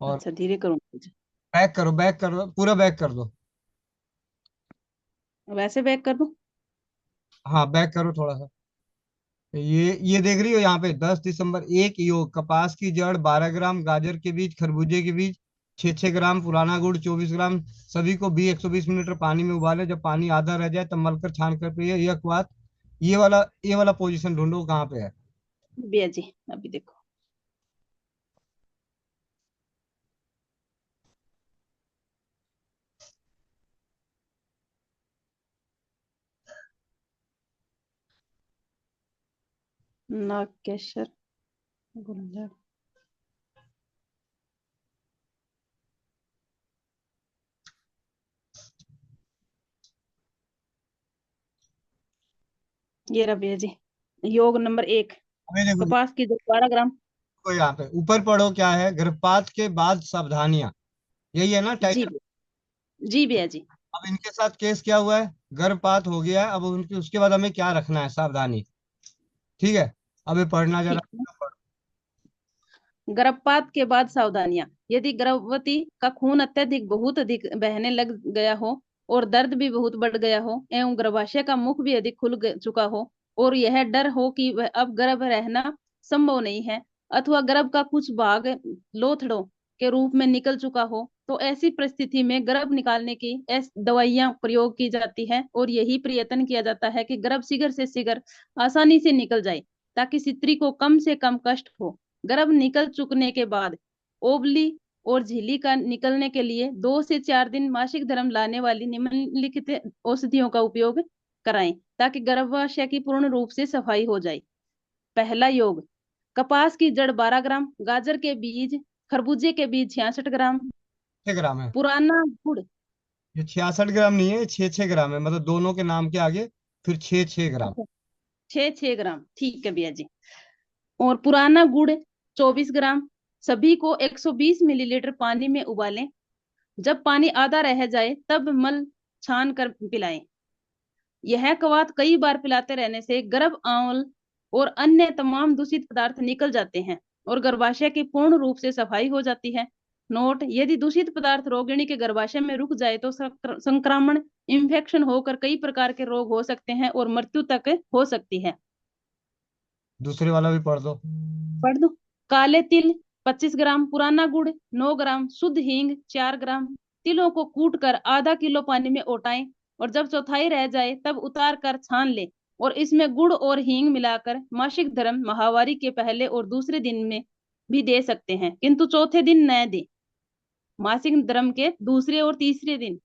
और अच्छा धीरे करूँ। बैक करो, बैक कर दो, पूरा बैक कर दो। वैसे बैक कर दूं। हाँ, बैक करो थोड़ा सा। ये देख रही हो यहाँ पे, 10 दिसंबर, एक योग, कपास की जड़ 12 ग्राम, गाजर के बीज, खरबूजे के बीज 6-6 ग्राम, पुराना गुड़ 24 ग्राम, सभी को 120 मिनट पानी में उबाले। जब पानी आधा रह जाए तब मलकर छान कर पिए। यह बात। ये वाला पोजीशन ढूंढो कहाँ पे है। भैया जी अभी देखो। नागेश्वर गुल्लर। ये रहा भैया जी। योग नंबर 1। अभी देखो, कपास की जड़ 12 ग्राम। देखो यहाँ पे ऊपर पढ़ो, क्या है, गर्भपात के बाद सावधानियां। यही है ना जी टाइटल। जी भैया जी। अब इनके साथ केस क्या हुआ है, गर्भपात हो गया है, अब उनके उसके बाद हमें क्या रखना है, सावधानी। ठीक है, अब ये पढ़ना जरा। ठीक है। गर्भपात के बाद सावधानियां। यदि गर्भवती का खून अत्यधिक बहुत अधिक बहने लग गया हो और दर्द भी बहुत बढ़ गया हो एवं गर्भाशय का मुख भी अधिक चुका हो और यह डर हो कि वह अब गर्भ रहना संभव नहीं है अथवा गर्भ का कुछ भाग लोथड़ों के रूप में निकल चुका हो, तो ऐसी परिस्थिति में गर्भ निकालने की दवाइयां प्रयोग की जाती है और यही प्रयत्न किया जाता है कि गर्भ शीघ्र से शीघ्र आसानी से निकल जाए ताकि स्त्री को कम से कम कष्ट हो। गर्भ निकल चुकने के बाद ओवली और झिल्ली का निकलने के लिए 2 से 4 दिन मासिक धर्म लाने वाली निम्नलिखित औषधियों का उपयोग कराएं ताकि गर्भाशय की पूर्ण रूप से सफाई हो जाए। पहला योग। कपास की जड़ 12 ग्राम, गाजर के बीज, खरबूजे के बीज 66 ग्राम, 6 ग्राम है। पुराना गुड़। ये 66 ग्राम नहीं है, 6-6 ग्राम है, मतलब दोनों के नाम के आगे फिर 6-6 ग्राम। 6 ग्राम ठीक है भैया जी। और पुराना गुड़ 24 ग्राम। सभी को 120 मिलीलीटर पानी में उबालें। जब पानी आधा रह जाए तब मल छान कर पिलाएं। यह कवात कई बार पिलाते रहने से गर्भ आंवल और अन्य तमाम दूषित पदार्थ निकल जाते हैं और गर्भाशय की पूर्ण रूप से सफाई हो जाती है। नोट: यदि दूषित पदार्थ रोगिणी के गर्भाशय में रुक जाए तो संक्रमण, इंफेक्शन होकर कई प्रकार के रोग हो सकते हैं और मृत्यु तक हो सकती है। दूसरे वाला भी पढ़ दो। पढ़ दो। काले तिल 25 ग्राम, पुराना गुड़ 9 ग्राम, शुद्ध हींग 4 ग्राम। तिलों को कूट कर आधा किलो पानी में ओटाएं और जब चौथाई रह जाए तब उतार कर छान ले और इसमें गुड़ और हींग मिलाकर मासिक धर्म माहवारी के पहले और दूसरे दिन में भी दे सकते हैं, किंतु चौथे दिन न दें। मासिक धर्म के दूसरे और तीसरे दिन,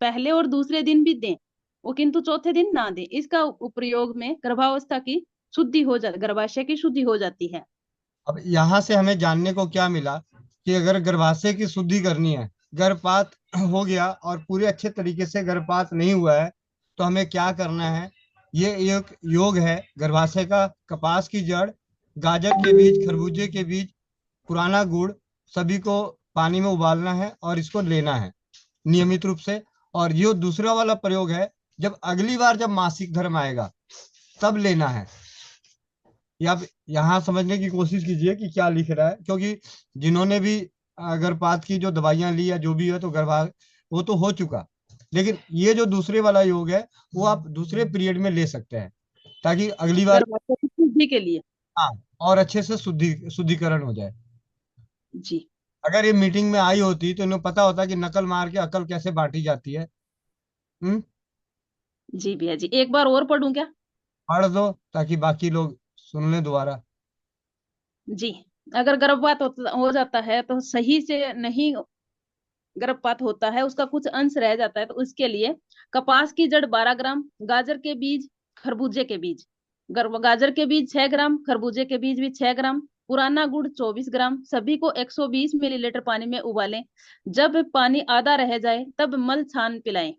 पहले और दूसरे दिन भी दें वो, किंतु चौथे दिन ना दें। इसका प्रयोग में गर्भावस्था की शुद्धि हो जाती, गर्भाशय की शुद्धि हो जाती है। अब यहाँ से हमें जानने को क्या मिला कि अगर गर्भाशय की शुद्धि करनी है, गर्भपात हो गया और पूरे अच्छे तरीके से गर्भपात नहीं हुआ है, तो हमें क्या करना है। ये एक योग है गर्भाशय का। कपास की जड़, गाजर के बीज, खरबूजे के बीज, पुराना गुड़, सभी को पानी में उबालना है और इसको लेना है नियमित रूप से। और ये दूसरा वाला प्रयोग है, जब अगली बार जब मासिक धर्म आएगा तब लेना है। या आप यहाँ समझने की कोशिश कीजिए कि क्या लिख रहा है, क्योंकि जिन्होंने भी गर्भपात की जो दवाइयां ली या जो भी है, तो वो तो हो चुका। लेकिन ये जो दूसरे वाला योग है वो आप दूसरे पीरियड में ले सकते हैं, ताकि अगली बार गर्भाशय की शुद्धि के लिए। हाँ और अच्छे से शुद्धिकरण हो जाए। जी अगर ये मीटिंग में आई होती तो इन्हें पता होता कि नकल मार के अकल कैसे बांटी जाती है। जी भैया जी, एक बार और पढ़ूं क्या? पढ़ दो ताकि बाकी लोग सुन लें दोबारा। जी, अगर गर्भपात हो जाता है तो सही से नहीं, गर्भपात होता है उसका कुछ अंश रह जाता है, तो उसके लिए कपास की जड़ 12 ग्राम, गाजर के बीज, खरबूजे के बीज, गाजर के बीज 6 ग्राम, खरबूजे के बीज भी 6 ग्राम, पुराना गुड़ 24 ग्राम, सभी को 120 मिलीलीटर पानी में उबालें। जब पानी आधा रह जाए तब मल छान पिलाएं।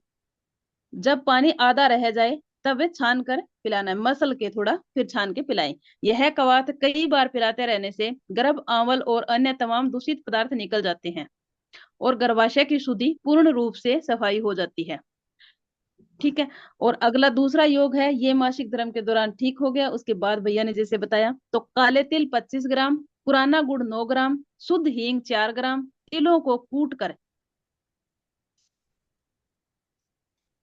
जब पानी आधा रह जाए तब छान कर पिलाना है, मसल के थोड़ा फिर छान के पिलाएं। यह कवात कई बार पिलाते रहने से गर्भ आंवल और अन्य तमाम दूषित पदार्थ निकल जाते हैं और गर्भाशय की शुद्धि पूर्ण रूप से सफाई हो जाती है। ठीक है। और अगला दूसरा योग है, ये मासिक धर्म के दौरान ठीक हो गया। उसके बाद भैया ने जैसे बताया, तो काले तिल 25 ग्राम, पुराना गुड़ 9 ग्राम, शुद्ध हींग 4 ग्राम, तिलों को कूट कर,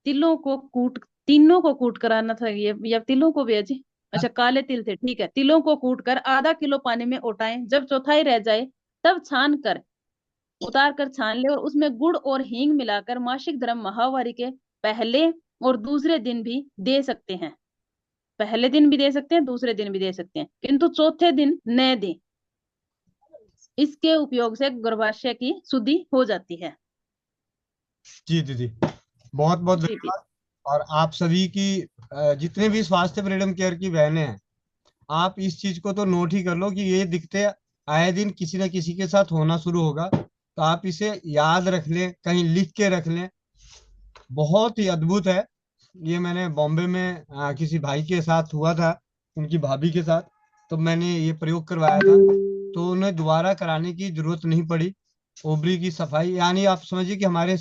तिलों को कूट, तीनों को कूट कर आना था ये, या तिलों को भी है जी? अच्छा, काले तिल थे, ठीक है। तिलों को कूट कर आधा किलो पानी में उठाएं। जब चौथाई रह जाए तब छान कर, उतार कर छान ले और उसमें गुड़ और हींग मिलाकर मासिक धर्म माहवारी के पहले और दूसरे दिन भी दे सकते हैं। पहले दिन भी दे सकते हैं, दूसरे दिन भी दे सकते हैं, किंतु चौथे दिन न दें। इसके उपयोग से गर्भाशय की शुद्धि हो जाती है। जी दीदी, बहुत बहुत जी धन्यवाद। और आप सभी की जितने भी स्वास्थ्य फ्रीडम केयर की बहनें हैं, आप इस चीज को तो नोट ही कर लो कि ये दिक्कतें आए दिन किसी न किसी के साथ होना शुरू होगा, तो आप इसे याद रख लें, कहीं लिख के रख लें। बहुत ही अद्भुत है। ये मैंने बॉम्बे में किसी भाई के साथ हुआ था, उनकी भाभी के साथ, तो मैंने ये प्रयोग करवाया था, तो उन्हें दोबारा कराने की जरूरत नहीं पड़ी। ओवरी की सफाई, यानी आप समझिए कि हमारे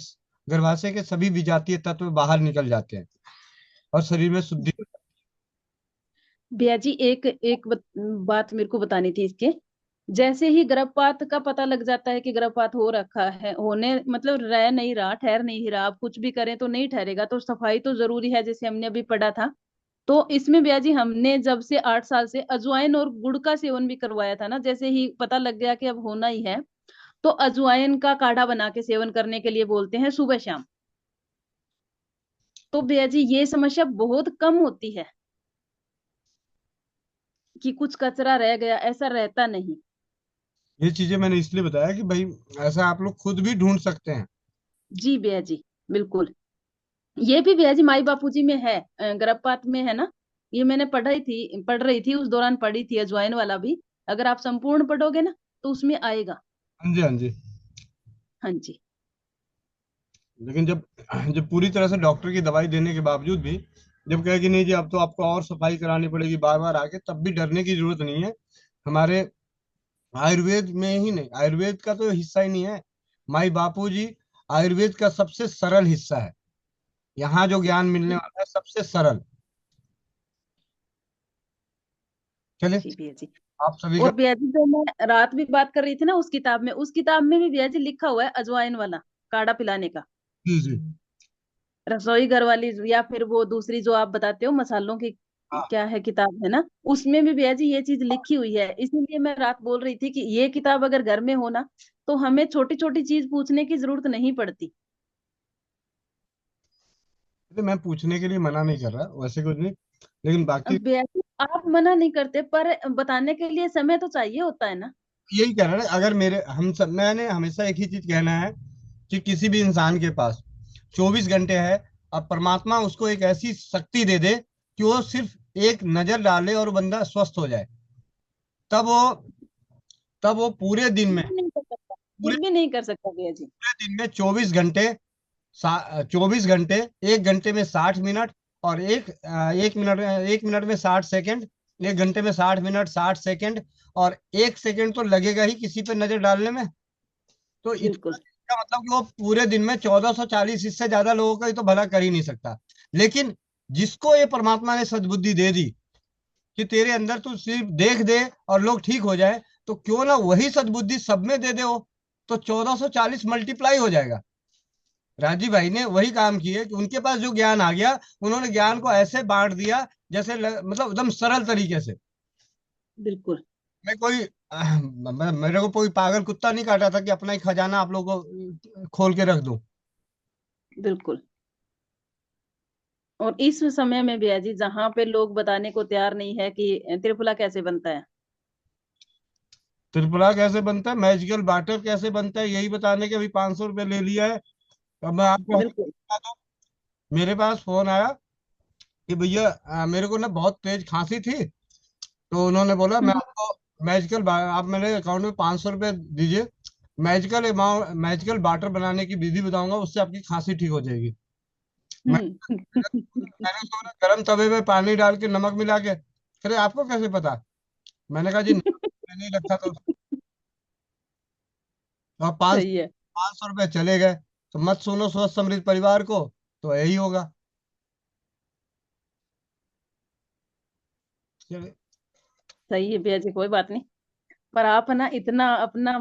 गर्भाशय के सभी विजातीय तत्व बाहर निकल जाते हैं और शरीर में शुद्धि। भैया जी, एक एक बात मेरे को बतानी थी इसके। जैसे ही गर्भपात का पता लग जाता है कि गर्भपात हो रखा है, होने मतलब रह नहीं रहा, ठहर नहीं रहा, आप कुछ भी करें तो नहीं ठहरेगा, तो सफाई तो जरूरी है, जैसे हमने अभी पढ़ा था। तो इसमें भैया जी, हमने जब से 8 साल से अजवाइन और गुड़ का सेवन भी करवाया था ना, जैसे ही पता लग गया कि अब होना ही है, तो अजवाइन का काढ़ा बना के सेवन करने के लिए बोलते हैं सुबह शाम। तो भैया जी, ये समस्या बहुत कम होती है कि कुछ कचरा रह गया, ऐसा रहता नहीं। ये चीजें मैंने इसलिए बताया कि भाई ऐसा आप लोग खुद भी ढूंढ सकते हैं। जी भैया जी, बिल्कुल। ये भी भैया जी माई बापू जी में है, गर्भपात में है ना। ये मैंने पढ़ रही थी उस दौरान, पढ़ी थी अजवाइन वाला भी। अगर आप संपूर्ण पढ़ोगे ना तो उसमें आएगा। हाँ जी, हाँ जी। हाँ जी। लेकिन जब जब पूरी तरह से डॉक्टर की दवाई देने के बावजूद भी जब कहे कि नहीं जी अब तो आपको और सफाई करानी पड़ेगी बार बार आके, तब भी डरने की जरूरत नहीं है। हमारे आयुर्वेद में ही नहीं, आयुर्वेद का तो हिस्सा ही नहीं है। माई बापू जी आयुर्वेद का सबसे सरल हिस्सा है। यहाँ जो ज्ञान मिलने वाला है सबसे सरल। चलिए, जी भैया जी। आप सभी का और भैया जी, जो मैं रात भी बात कर रही थी ना उस किताब में, उस किताब में भी भैया जी लिखा हुआ है अजवाइन वाला काढ़ा पिलाने का। जी जी। रसोई घर वाली, या फिर वो दूसरी जो आप बताते हो मसालों की, हाँ, क्या है किताब है ना, उसमें भी भैया जी ये चीज लिखी हुई है। इसीलिए मैं रात बोल रही थी कि ये किताब अगर घर में हो ना, तो हमें छोटी छोटी चीज पूछने की जरूरत नहीं पड़ती। तो मैं पूछने के लिए मना नहीं कर रहा, वैसे कुछ नहीं, लेकिन बाकी अब भैया जी, आप मना नहीं करते, पर बताने के लिए समय तो चाहिए होता है ना। यही कह रहा है। अगर मेरे हम सब, मैंने हमेशा एक ही चीज कहना है कि किसी भी इंसान के पास 24 घंटे है, अब परमात्मा उसको एक ऐसी शक्ति दे दे कि वो सिर्फ एक नजर डाले और बंदा स्वस्थ हो जाए, तब वो तब वो पूरे दिन में, नहीं कर सकता, पूरे फिर भी नहीं कर सकता भैया जी। पूरे दिन में 24 घंटे, 24 घंटे, 1 घंटे में 60 मिनट, और एक मिनट में 60 सेकंड, 1 घंटे में 60 मिनट 60 सेकंड, और 1 सेकंड तो लगेगा ही किसी पे नजर डालने में। तो इतना, बिल्कुल। इसका मतलब कि वो पूरे दिन में 1440, इससे ज्यादा लोगों का ही तो भला कर ही नहीं सकता। लेकिन जिसको ये परमात्मा ने सद्बुद्धि दे दी कि तेरे अंदर तू सिर्फ देख दे और लोग ठीक हो जाए, तो क्यों ना वही सद्बुद्धि सब में दे दे, वो तो 1440 मल्टीप्लाई हो जाएगा। राजीव भाई ने वही काम किए कि उनके पास जो ज्ञान आ गया, उन्होंने ज्ञान को ऐसे बांट दिया जैसे मतलब एकदम सरल तरीके से। बिल्कुल मैं कोई मेरे को कोई पागल कुत्ता नहीं काटा था कि अपना ही खजाना आप लोगों को खोल के रख दूं। बिल्कुल। और इस समय में भैया जी जहाँ पे लोग बताने को तैयार नहीं है कि त्रिफला कैसे बनता है। त्रिपुरा कैसे बनता है, मैजिकल वाटर कैसे बनता है, यही बताने के अभी 500 रुपये ले लिया है। अब मैं आपको बिल्कुल। बता दूं, मेरे पास फोन आया कि भैया मेरे को ना बहुत तेज खांसी थी, तो उन्होंने बोला मैं हम्म आपको आप मेरे अकाउंट में 500 रुपये दीजिए, मैजिकल वाटर बनाने की विधि बताऊंगा, उससे आपकी खांसी ठीक हो जाएगी। मैं हम्म मैंने उसको बोला, गर्म तवे में पानी डाल के नमक मिला के। अरे आपको कैसे पता? मैंने कहा जी नमक मैंने नहीं रखा तो। और पाँच सही है। 500 रुपये चले गए। तो मत सुनो स्वस्थ समृद्ध परिवार को, तो यही होगा। चलिए। सही है भैया जी, कोई बात नहीं। पर आप है ना इतना अपना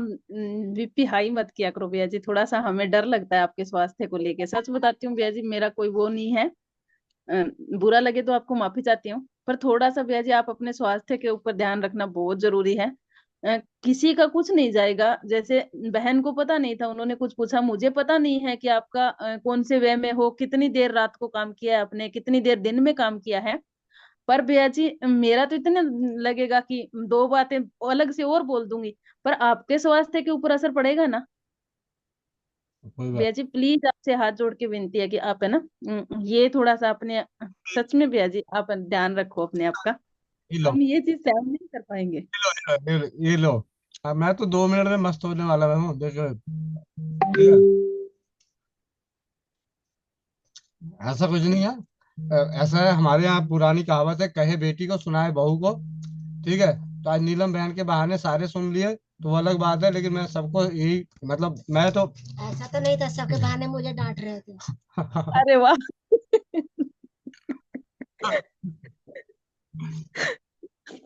बीपी हाई मत किया करो भैया जी, थोड़ा सा हमें डर लगता है आपके स्वास्थ्य को लेके। सच बताती हूँ भैया जी, मेरा कोई वो नहीं है। अ, बुरा लगे तो आपको माफी चाहती हूँ, पर थोड़ा सा भैया जी आप अपने स्वास्थ्य के ऊपर ध्यान रखना बहुत जरूरी है। किसी का कुछ नहीं जाएगा। जैसे बहन को पता नहीं था, उन्होंने कुछ पूछा, मुझे पता नहीं है कि आपका कौन से वे में हो, कितनी देर रात को काम किया है आपने, कितनी देर दिन में काम किया है। पर भैया जी मेरा तो इतने लगेगा कि दो बातें अलग से और बोल दूंगी, पर आपके स्वास्थ्य के ऊपर असर पड़ेगा ना। कोई बात भैया जी प्लीज आपसे हाथ जोड़ के विनती है कि आप है ना ये थोड़ा सा अपने, सच में भैया जी आप ध्यान रखो अपने आप का। नहीं, लो हम ये चीज सहन नहीं कर पाएंगे। ये लो। अब मैं तो 2 मिनट में मस्त होने वाला हूँ, देखो। ठीक है? ऐसा कुछ नहीं है। ऐसा है, हमारे यहाँ पुरानी कहावत है, कहे बेटी को सुनाए बहू को। ठीक है? तो आज नीलम बहन के बहाने सारे सुन लिए, तो वो अलग बात है, लेकिन मैं सबको यही मतलब मैं तो ऐसा तो नहीं था सबके बहाने मुझे डांट रहे थे। अरे वाह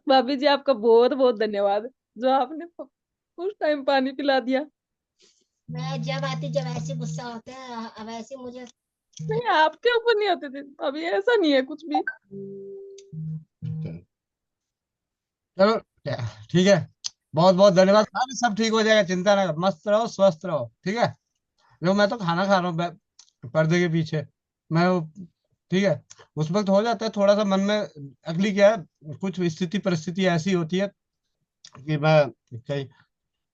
भाभी जी आपका बहुत बहुत धन्यवाद, जो आपने उस टाइम पानी पिला दिया। मैं जब आती जब ऐसे गुस्सा होते हैं, अब ऐसे मुझे नहीं आपके ऊपर नहीं होते थे, अभी ऐसा नहीं है कुछ भी। चलो ठीक है। बहुत बहुत धन्यवाद। अरे सब ठीक हो जाएगा, चिंता ना करो, मस्त रहो स्वस्थ रहो। ठीक है? लो मैं तो खाना खा रहा हूँ पर्दे के पीछे। मैं ठीक है। उस वक्त हो जाता है थोड़ा सा मन में, अगली क्या है, कुछ स्थिति परिस्थिति ऐसी होती है कि मैं कहीं,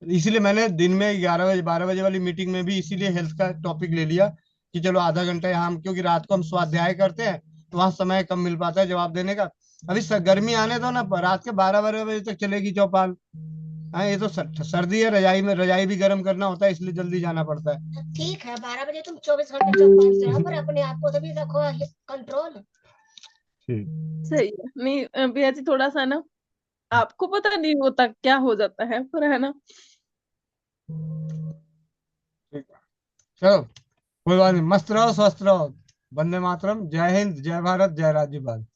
इसीलिए मैंने दिन में 11 बजे 12 बजे वाली मीटिंग में भी इसीलिए हेल्थ का टॉपिक ले लिया कि चलो आधा घंटा यहाँ क्योंकि रात को हम स्वाध्याय करते हैं, तो वहां समय कम मिल पाता है जवाब देने का। अभी गर्मी आने दो ना, रात के 12 12 बजे तक चलेगी चौपाल। हाँ, ये तो सर्दी है, रजाई भी गर्म करना होता है, इसलिए जल्दी जाना पड़ता है। ठीक है 12 बजे तुम 24 घंटे चौपाल से रहो, पर अपने आप को तो भी रखो कंट्रोल। ठीक। सही है। नहीं भैया जी थोड़ा सा ना, आपको पता नहीं होता क्या हो जाता है, पर है ना। ठीक है। चलो कोई बात नहीं, मस्त रहो स्वस्थ रहो। वंदे मातरम, जय हिंद, जय भारत, जय राजीव भारत।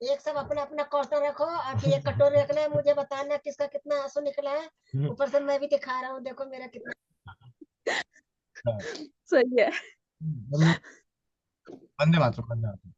एक सब अपना अपना कटोरा रखो, और फिर एक कटोरे रखना है, मुझे बताना किसका कितना आंसू निकला है। ऊपर से मैं भी दिखा रहा हूँ, देखो मेरा कितना। सही है। वंदे वंदे मातरम, वंदे मातरम।